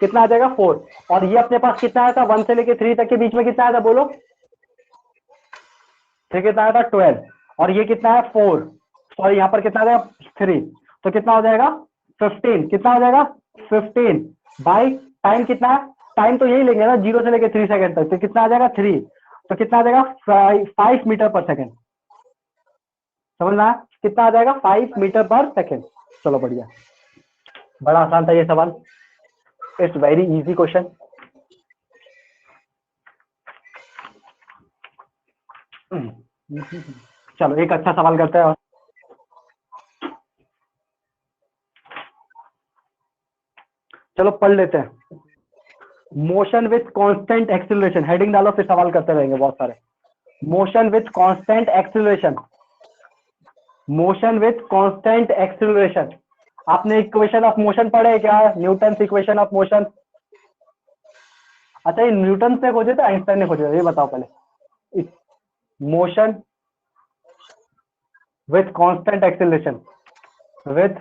कितना आ जाएगा 4। और ये अपने पास कितना आया था, 1 से लेके 3 तक के बीच में कितना आया था बोलो, फिर कितना आया था 12, और ये कितना है 4, सॉरी यहाँ पर कितना आ जाएगा 3, तो कितना हो जाएगा 15, कितना हो जाएगा 15 बाई टाइम कितना है, टाइम तो यही लेंगे ना 0 से लेके 3 सेकंड तक, तो कितना आ जाएगा 3, तो कितना आ जाएगा 5 मीटर पर सेकंड, समझना है, कितना आ जाएगा 5 मीटर पर सेकंड। चलो बढ़िया, बड़ा आसान था ये सवाल, इट्स वेरी इजी क्वेश्चन। चलो एक अच्छा सवाल करते हैं और चलो पढ़ लेते हैं। Motion with constant acceleration, heading डालो फिर सवाल करते रहेंगे बहुत सारे। Motion with constant acceleration, motion with constant acceleration, आपने इक्वेशन ऑफ मोशन पढ़े क्या, न्यूटन इक्वेशन ऑफ मोशन। अच्छा ये न्यूटन से खोजे थे आइंस्टाइन ने खोजे थे, ये बताओ पहले। Motion with constant acceleration, with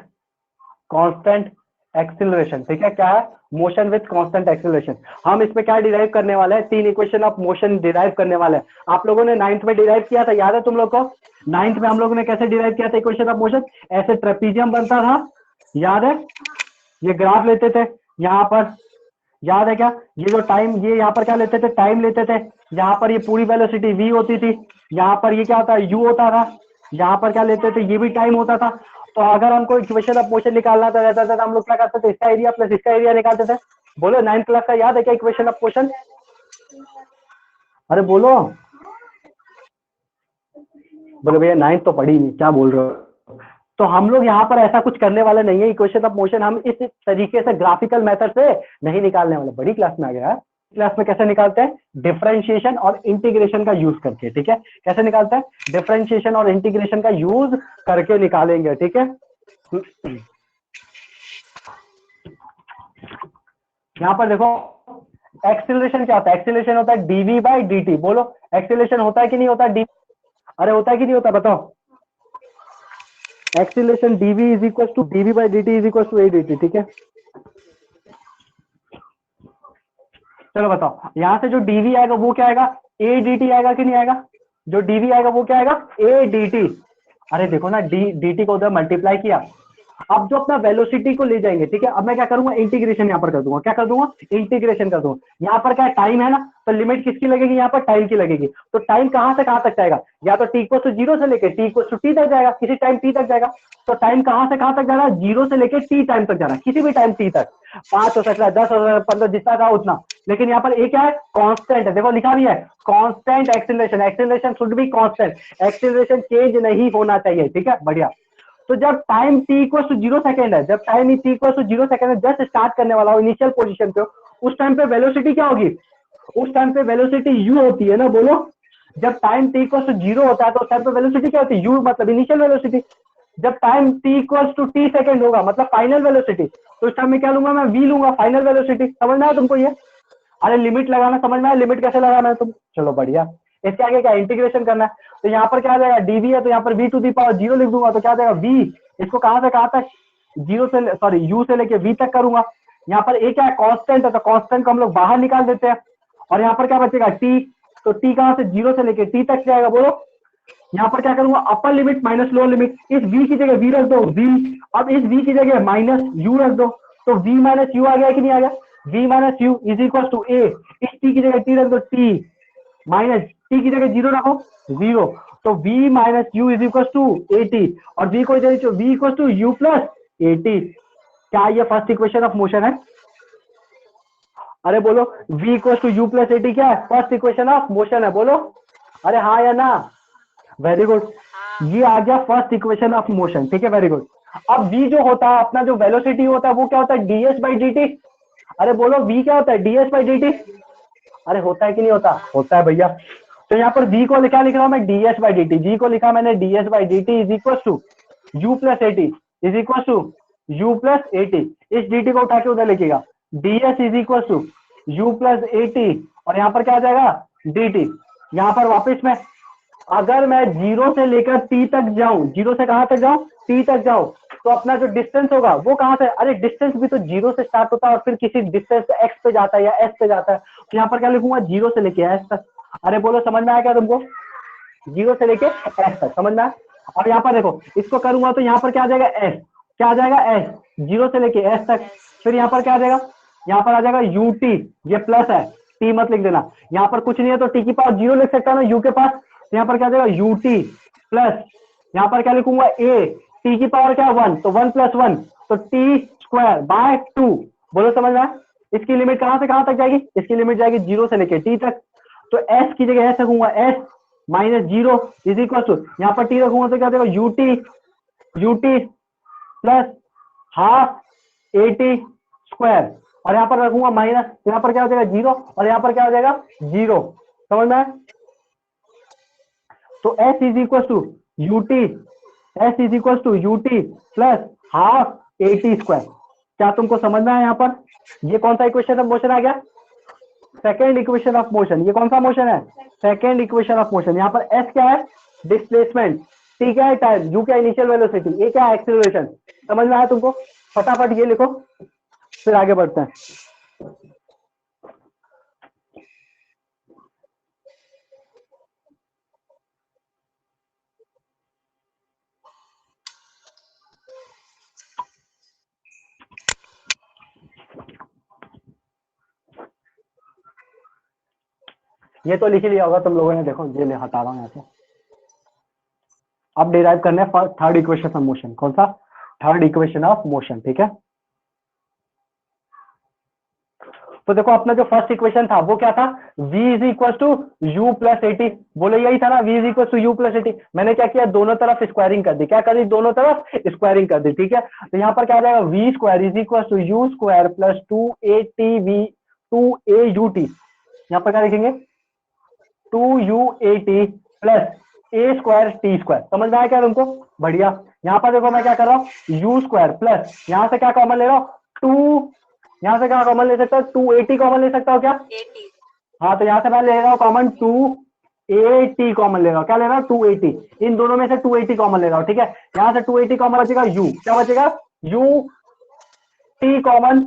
constant acceleration, ठीक है, क्या है मोशन विथ कांस्टेंट एक्सीलरेशन। हम इसमें क्या डिराइव करने वाले हैं, 3 इक्वेशन ऑफ मोशन डिराइव करने वाले हैं। आप लोगों ने 9th में डिराइव किया था, याद है तुम लोग को, 9th में हम लोगों ने कैसे डिराइव किया था इक्वेशन ऑफ मोशन, ऐसे ट्रेपीजियम बनता था, याद है, ये ग्राफ लेते थे यहाँ पर, याद है क्या, ये जो टाइम, ये यहाँ पर क्या लेते थे, टाइम लेते थे, यहाँ पर ये पूरी वेलोसिटी v होती थी, यहाँ पर ये क्या होता है u होता था, यहाँ पर क्या लेते थे, ये भी टाइम होता था। तो अगर हमको इक्वेशन ऑफ मोशन निकालना था रहता था तो हम लोग क्या करते थे, इसका एरिया प्लस इसका एरिया निकालते थे। बोलो 9th क्लास का याद है क्या इक्वेशन ऑफ मोशन, अरे बोलो, बोलो भैया 9th तो पढ़ी नहीं, क्या बोल रहे हो। तो हम लोग यहाँ पर ऐसा कुछ करने वाले नहीं है, इक्वेशन ऑफ मोशन हम इस तरीके से ग्राफिकल मेथड से नहीं निकालने वाले, बड़ी क्लास में आ गया है। क्लास में कैसे निकालते हैं, डिफरेंशिएशन और इंटीग्रेशन का यूज करके, ठीक है, कैसे निकालते हैं, डिफरेंशिएशन और इंटीग्रेशन का यूज करके निकालेंगे, ठीक है। यहाँ पर देखो एक्सीलरेशन क्या होता है, एक्सीलरेशन होता है dv/dt, बोलो एक्सीलरेशन होता है कि नहीं होता, डी, अरे होता है कि नहीं होता बताओ, एक्सीलरेशन dv = dv/dt = a/dt, ठीक है। चलो बताओ, यहां से जो dv आएगा वो क्या आएगा, a dt आएगा कि नहीं आएगा, जो dv आएगा वो क्या आएगा a dt, अरे देखो ना, डी टी को उधर मल्टीप्लाई किया, अब जो अपना वेलोसिटी को ले जाएंगे, ठीक है, अब मैं क्या करूंगा, इंटीग्रेशन यहाँ पर कर दूंगा, क्या कर दूंगा, इंटीग्रेशन कर दूंगा। यहाँ पर क्या टाइम है ना, तो लिमिट किसकी लगेगी, यहाँ पर टाइम की लगेगी। तो टाइम कहां से कहां तक जाएगा, या तो टी को जीरो से लेके टी को टी तक जाएगा, किसी टाइम टी तक जाएगा। तो टाइम कहां से कहां तक जा रहा है, जीरो से लेके टी टाइम तक जा रहा है, किसी भी टाइम टी तक, 5 हो सकता है, 10 हो सकता है, 15, जितना था उतना। लेकिन यहाँ पर एक क्या है, कांस्टेंट है, देखो लिखा भी है constant acceleration, acceleration should be constant, acceleration change नहीं होना चाहिए, ठीक है, बढ़िया। तो जब time t equal to 0 second है, जब time t equal to 0 second है, जस्ट स्टार्ट करने वाला हो इनिशियल पोजीशन पे, उस टाइम पे वेलोसिटी क्या होगी, उस टाइम पे वेलोसिटी u होती है ना, बोलो। जब टाइम t इक्वल टू 0 होता है तो उस टाइम पे वेलोसिटी क्या होती है, u मतलब इनिशियल वेलोसिटी। जब time t equal to t second होगा मतलब फाइनल वेलोसिटी, तो उस टाइम में क्या लूंगा मैं, v लूंगा, फाइनल वेलोसिटी। समझ में आया तुमको ये, अरे लिमिट लगाना समझ में आया, लिमिट कैसे लगाना है तुम, चलो बढ़िया। इसके आगे क्या इंटीग्रेशन करना है, तो यहाँ पर क्या आ जाएगा, dv है तो यहाँ पर v टू दी पावर 0 लिख दूंगा, तो क्या आ जाएगा v, इसको कहां से कहां तक, जीरो से सॉरी u से लेके v तक करूंगा। यहाँ पर एक क्या है, कांस्टेंट है, तो कांस्टेंट को हम लोग बाहर निकाल देते हैं, और यहाँ पर क्या बचेगा t, तो t कहां से, 0 से लेके t तक जाएगा, बोलो। यहाँ पर क्या करूंगा, upper limit minus lower limit, इस v की जगह v रख दो, v, अब इस v की जगह माइनस u रख दो, तो v माइनस u आ गया कि नहीं आ गया, v minus u is equal to a, इस t की जगह t रख दो, t माइनस t की जगह 0 रखो, 0, तो v minus u is equal to a t, और v को इधर v equal to u plus a t. क्या ये फर्स्ट इक्वेशन ऑफ मोशन है, अरे बोलो, v equal to u plus a t क्या है, फर्स्ट इक्वेशन ऑफ मोशन है, बोलो, अरे हाँ या ना, वेरी गुड, ये आ गया फर्स्ट इक्वेशन ऑफ मोशन, ठीक है, वेरी गुड। अब v जो होता है अपना, जो वेलोसिटी होता है वो क्या होता है, ds बाई डी टी। अरे बोलो v क्या होता है, ds बाई डी टी, अरे होता है कि नहीं होता, होता है भैया। तो यहाँ पर v को क्या लिख रहा हूं मैं, ds by D t, v को लिखा मैंने ds by D T is equal to u plus a t, is equal to u plus a t, इस dt को उठा के उधर लिखेगा, ds is equal to u plus a t, और यहाँ पर क्या आ जाएगा dt। यहाँ पर वापस में, अगर मैं 0 से लेकर t तक जाऊं, 0 से कहां तक जाऊं, t तक जाऊं, तो अपना जो डिस्टेंस होगा वो कहां से, अरे डिस्टेंस भी तो 0 से स्टार्ट होता है और फिर किसी डिस्टेंस x पे जाता है या s पे जाता है, तो यहाँ पर क्या लिखूंगा, 0 से लेके s तक। अरे बोलो समझ में आया क्या तुमको, 0 से लेके s तक, समझ में आया। अब यहाँ पर देखो, इसको करूंगा तो यहाँ पर क्या आ जाएगा s, क्या आ जाएगा s, 0 से लेके s तक, फिर यहाँ पर क्या आ जाएगा, यहाँ पर आ जाएगा ut, ये प्लस है, t मत लिख देना, यहाँ पर कुछ नहीं है तो t की पावर 0 लिख सकता है ना u के पास, तो यहाँ पर क्या आ जाएगा ut प्लस, यहाँ पर क्या लिखूंगा a, t की पावर क्या 1, तो 1 प्लस 1, तो t स्क्वायर बाय 2। बोलो समझ में आया, इसकी लिमिट कहां से कहां तक जाएगी, इसकी लिमिट जाएगी 0 से लेके t तक, तो s की जगह s रखूंगा, s minus 0 is equal to, यहाँ पर t रखूंगा तो क्या देगा ut plus half a t square, और यहाँ पर रखूंगा माइनस, यहाँ पर क्या हो जाएगा 0, और यहाँ पर क्या हो जाएगा 0, समझ में आया। तो s is equal to ut, s is equal to ut plus half a t square. क्या तुमको समझ में आया यहाँ पर, ये कौन सा इक्वेशन ऑफ मोशन आ गया, सेकेंड इक्वेशन ऑफ मोशन, ये कौन सा मोशन है, सेकेंड इक्वेशन ऑफ मोशन। यहाँ पर s क्या है, डिस्प्लेसमेंट, t क्या है टाइम, u क्या इनिशियल वेलोसिटी, a क्या है एक्सीलरेशन। समझ में आया तुमको, फटाफट ये लिखो फिर आगे बढ़ते हैं। ये तो लिख ही लिया होगा तुम लोगों ने, देखो ये ले हटा रहा हूँ यहाँ से। अब डिराइव करने हैं थर्ड इक्वेशन ऑफ मोशन, कौन सा, थर्ड इक्वेशन ऑफ मोशन, ठीक है। तो देखो अपना जो फर्स्ट इक्वेशन था वो क्या था, v is equal to u plus a t, बोलो यही था ना, v is equal to u plus a t. मैंने क्या किया, दोनों तरफ स्क्वायरिंग कर दी, क्या कर दी, दोनों तरफ स्क्वायरिंग कर दी, ठीक है। तो यहाँ पर क्या आ जाएगा, v square is equal to u square plus 2a यहाँ पर क्या लिखेंगे, 2u plus a square t square. समझ में आया क्या तुमको, बढ़िया। यहाँ पर देखो मैं क्या कर रहा हूँ, यू स्क्वायर प्लस, यहाँ से क्या कॉमन ले रहा हूँ 2, यहाँ से क्या कॉमन ले सकता हूँ 280 कॉमन ले सकता हूँ क्या, 80 हाँ, तो यहाँ से मैं ले रहा हूँ कॉमन 280 कॉमन ले रहा हूँ, क्या ले रहा हूँ 280, इन दोनों में से 280 कॉमन ले रहा हूँ, ठीक है। यहाँ से 280 कॉमन बचेगा u, क्या बचेगा u, t common,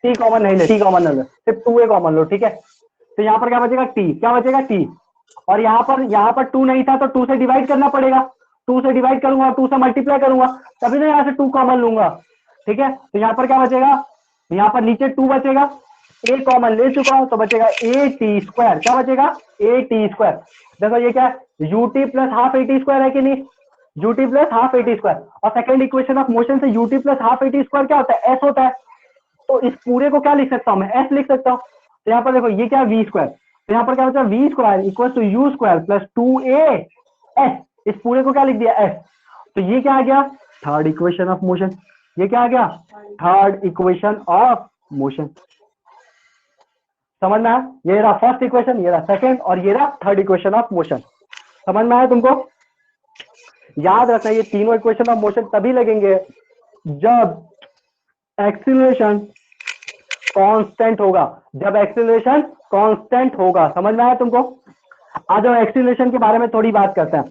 t common नहीं ले, t कॉमन नहीं ले, सिर्फ 2a कॉमन लो, ठीक है। तो यहाँ पर क्या बचेगा t, क्या बचेगा t, और यहाँ पर 2 नहीं था तो 2 से डिवाइड करना पड़ेगा, 2 से डिवाइड करूंगा, 2 से मल्टीप्लाई करूंगा, तभी तो यहाँ से 2 कॉमन लूंगा। ठीक है, तो यहाँ पर क्या बचेगा, यहाँ पर नीचे 2 बचेगा, ए कॉमन ले चुका हूं तो बचेगा ए टी स्क्वायर। क्या बचेगा, ए टी स्क्वायर। देखो ये क्या है, UT plus half a t square है कि नहीं, UT plus half a t square. और सेकंड इक्वेशन ऑफ मोशन से UT plus half a t square क्या होता है, एस होता है। तो इस पूरे को क्या लिख सकता हूं मैं, एस लिख सकता हूं। तो यहाँ पर देखो ये क्या वी स्क्वायर, तो यहाँ पर क्या बचा, v square equal to u square plus 2a s, इस पूरे को क्या लिख दिया, एस। तो ये क्या आ गया, थर्ड इक्वेशन ऑफ मोशन। ये क्या आ गया, थर्ड इक्वेशन ऑफ मोशन। समझ में आया, ये रहा फर्स्ट इक्वेशन, ये रहा सेकंड, और ये रहा थर्ड इक्वेशन ऑफ मोशन। समझ में आया तुमको, याद रखना ये तीनों इक्वेशन ऑफ मोशन तभी लगेंगे जब एक्सीलरेशन कांस्टेंट होगा, जब एक्सीलरेशन कांस्टेंट होगा। समझ में आया तुमको। आज हम एक्सीलरेशन के बारे में थोड़ी बात करते हैं।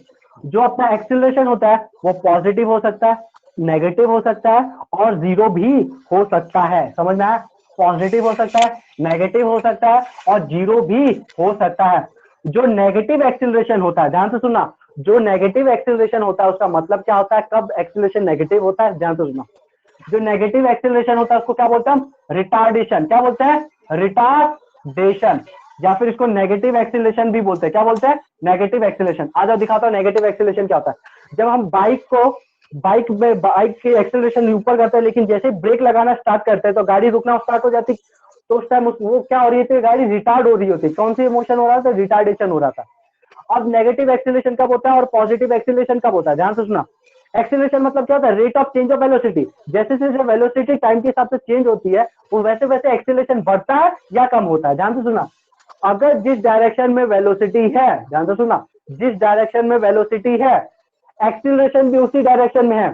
जो अपना एक्सीलरेशन होता है वो पॉजिटिव हो सकता है, नेगेटिव हो सकता है और जीरो भी हो सकता है। समझ में आया, पॉजिटिव हो सकता है, नेगेटिव हो सकता है और जीरो भी हो सकता है। जो नेगेटिव एक्सीलरेशन होता है, ध्यान से सुनना, जो नेगेटिव एक्सीलरेशन होता है उसका मतलब क्या होता है, कब एक्सीलरेशन नेगेटिव होता है, ध्यान से सुनना। जो नेगेटिव एक्सीलरेशन होता है उसको क्या बोलते हैं हम, रिटार्डेशन। क्या बोलते हैं, रिटार्डेशन, या फिर इसको नेगेटिव एक्सीलरेशन भी बोलते हैं। क्या बोलते हैं, नेगेटिव एक्सीलरेशन। आज आप दिखाता हूं नेगेटिव एक्सीलरेशन क्या होता है। जब हम बाइक की एक्सीलरेशन ऊपर करते हैं, लेकिन जैसे ब्रेक लगाना स्टार्ट करते हैं तो गाड़ी रुकना स्टार्ट हो जाती, तो उस टाइम वो क्या हो रही थी, गाड़ी रिटार्ड हो रही होती। कौन सी मोशन हो रहा था, रिटार्डेशन हो रहा था। अब नेगेटिव एक्सीलरेशन कब होता है और पॉजिटिव एक्सीलरेशन कब होता है, ध्यान से सुना। एक्सीलरेशन मतलब क्या होता है, rate of change of velocity. जैसे जैसे वेलोसिटी टाइम के हिसाब से चेंज होती है वो वैसे वैसे एक्सीलरेशन बढ़ता है या कम होता है। ध्यान से सुना, अगर जिस डायरेक्शन में वेलोसिटी है, ध्यान से सुना, जिस डायरेक्शन में वेलोसिटी है एक्सीलरेशन भी उसी डायरेक्शन में है।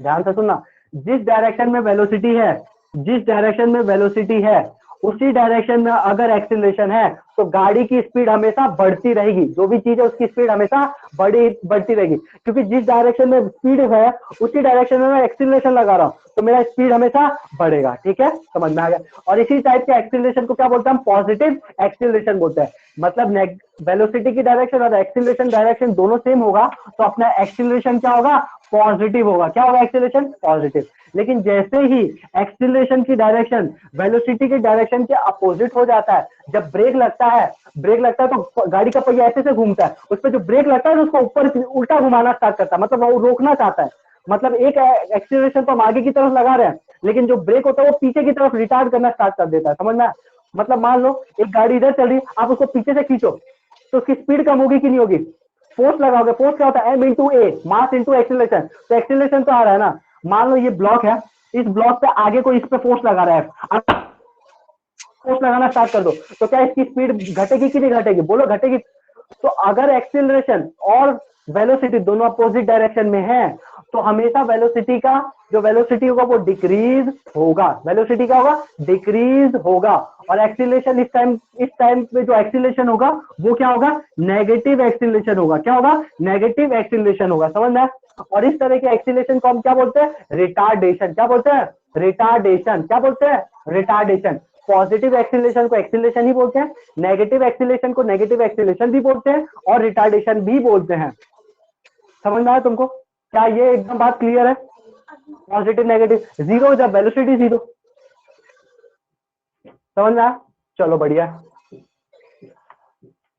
ध्यान से सुनना, जिस डायरेक्शन में वेलोसिटी है, जिस डायरेक्शन में वेलोसिटी है उसी डायरेक्शन में अगर एक्सीलरेशन है तो गाड़ी की स्पीड हमेशा बढ़ती रहेगी। जो भी चीज है उसकी स्पीड हमेशा बढ़ती रहेगी, क्योंकि जिस डायरेक्शन में स्पीड है उसी डायरेक्शन में मैं एक्सीलरेशन लगा रहा हूं तो मेरा स्पीड हमेशा बढ़ेगा। ठीक है, समझ में आ गया। और इसी टाइप के एक्सीलरेशन को क्या बोलते हैं हम, पॉजिटिव एक्सीलरेशन बोलते हैं। मतलब वेलोसिटी की डायरेक्शन और एक्सीलरेशन डायरेक्शन दोनों सेम होगा तो अपना एक्सीलरेशन क्या होगा, पॉजिटिव होगा। क्या होगा, एक्सीलरेशन पॉजिटिव। लेकिन जैसे ही एक्सीलरेशन की डायरेक्शन वेलोसिटी की डायरेक्शन के अपोजिट हो जाता है, जब ब्रेक लगता है तो गाड़ी का पहिया ऐसे से घूमता है, उस पर जो ब्रेक लगता है उसको ऊपर उल्टा घुमाना स्टार्ट करता है, मतलब वो रोकना चाहता है। मतलब एक एक्सीलरेशन तो हम आगे की तरफ लगा रहे हैं लेकिन जो ब्रेक होता है वो पीछे की तरफ रिटार्ड करना स्टार्ट कर देता है। समझ में, मतलब मान लो एक गाड़ी इधर चल रही है, आप उसको पीछे से खींचो तो उसकी स्पीड कम होगी कि नहीं होगी, फोर्स लगाओगे। फोर्स क्या होता है, एम इंटू ए, मास इंटू एक्सीलरेशन। तो एक्सीलरेशन तो आ रहा है ना, मान लो ये ब्लॉक है, इस ब्लॉक पे आगे कोई इस पे फोर्स लगा रहा है, फोर्स लगाना स्टार्ट कर दो तो क्या इसकी स्पीड घटेगी कि नहीं घटेगी, बोलो घटेगी। तो अगर एक्सीलरेशन और वेलोसिटी दोनों अपोजिट डायरेक्शन में है तो हमेशा वेलोसिटी का जो वेलोसिटी होगा वो डिक्रीज होगा। वेलोसिटी क्या होगा, डिक्रीज होगा। और एक्सीलरेशन इस टाइम पे जो एक्सीलरेशन होगा वो क्या होगा, नेगेटिव एक्सीलरेशन होगा। क्या होगा, नेगेटिव एक्सीलरेशन होगा। समझ में। और इस तरह के एक्सीलरेशन को हम क्या बोलते हैं, रिटार्डेशन। क्या बोलते हैं, रिटार्डेशन। क्या बोलते हैं, रिटार्डेशन। पॉजिटिव एक्सीलरेशन को एक्सीलरेशन ही बोलते हैं, नेगेटिव एक्सीलरेशन को नेगेटिव एक्सीलरेशन भी बोलते हैं और रिटार्डेशन भी बोलते हैं। समझ में आया तुमको, क्या ये एकदम बात क्लियर है। पॉजिटिव नेगेटिव, जीरो जब वेलोसिटी जीरो। समझ में आया, चलो बढ़िया।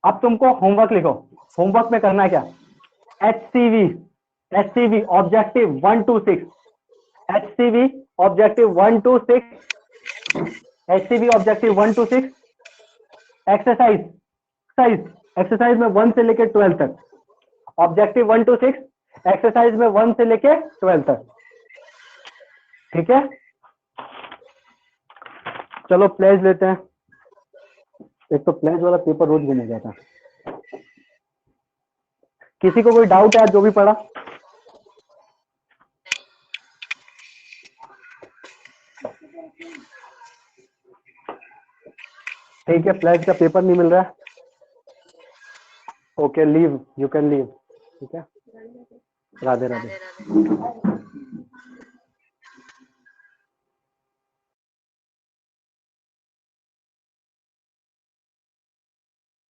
अब तुमको होमवर्क लिखो। होमवर्क में करना है क्या, HCV objective 1 to 6, HCV objective 1 to 6, HCV objective 1 to 6, exercise में 1 से लेकर 12 तक, ऑब्जेक्टिव 1 to 6, एक्सरसाइज में 1 से लेकर 12 तक। ठीक है, चलो प्लेज लेते हैं। एक तो प्लेज वाला पेपर रोज गुम हो जाता है। किसी को कोई डाउट है जो भी पढ़ा, ठीक है, प्लेज का पेपर नहीं मिल रहा है, okay leave, you can leave. ठीक है, राधे राधे। राधे राधे।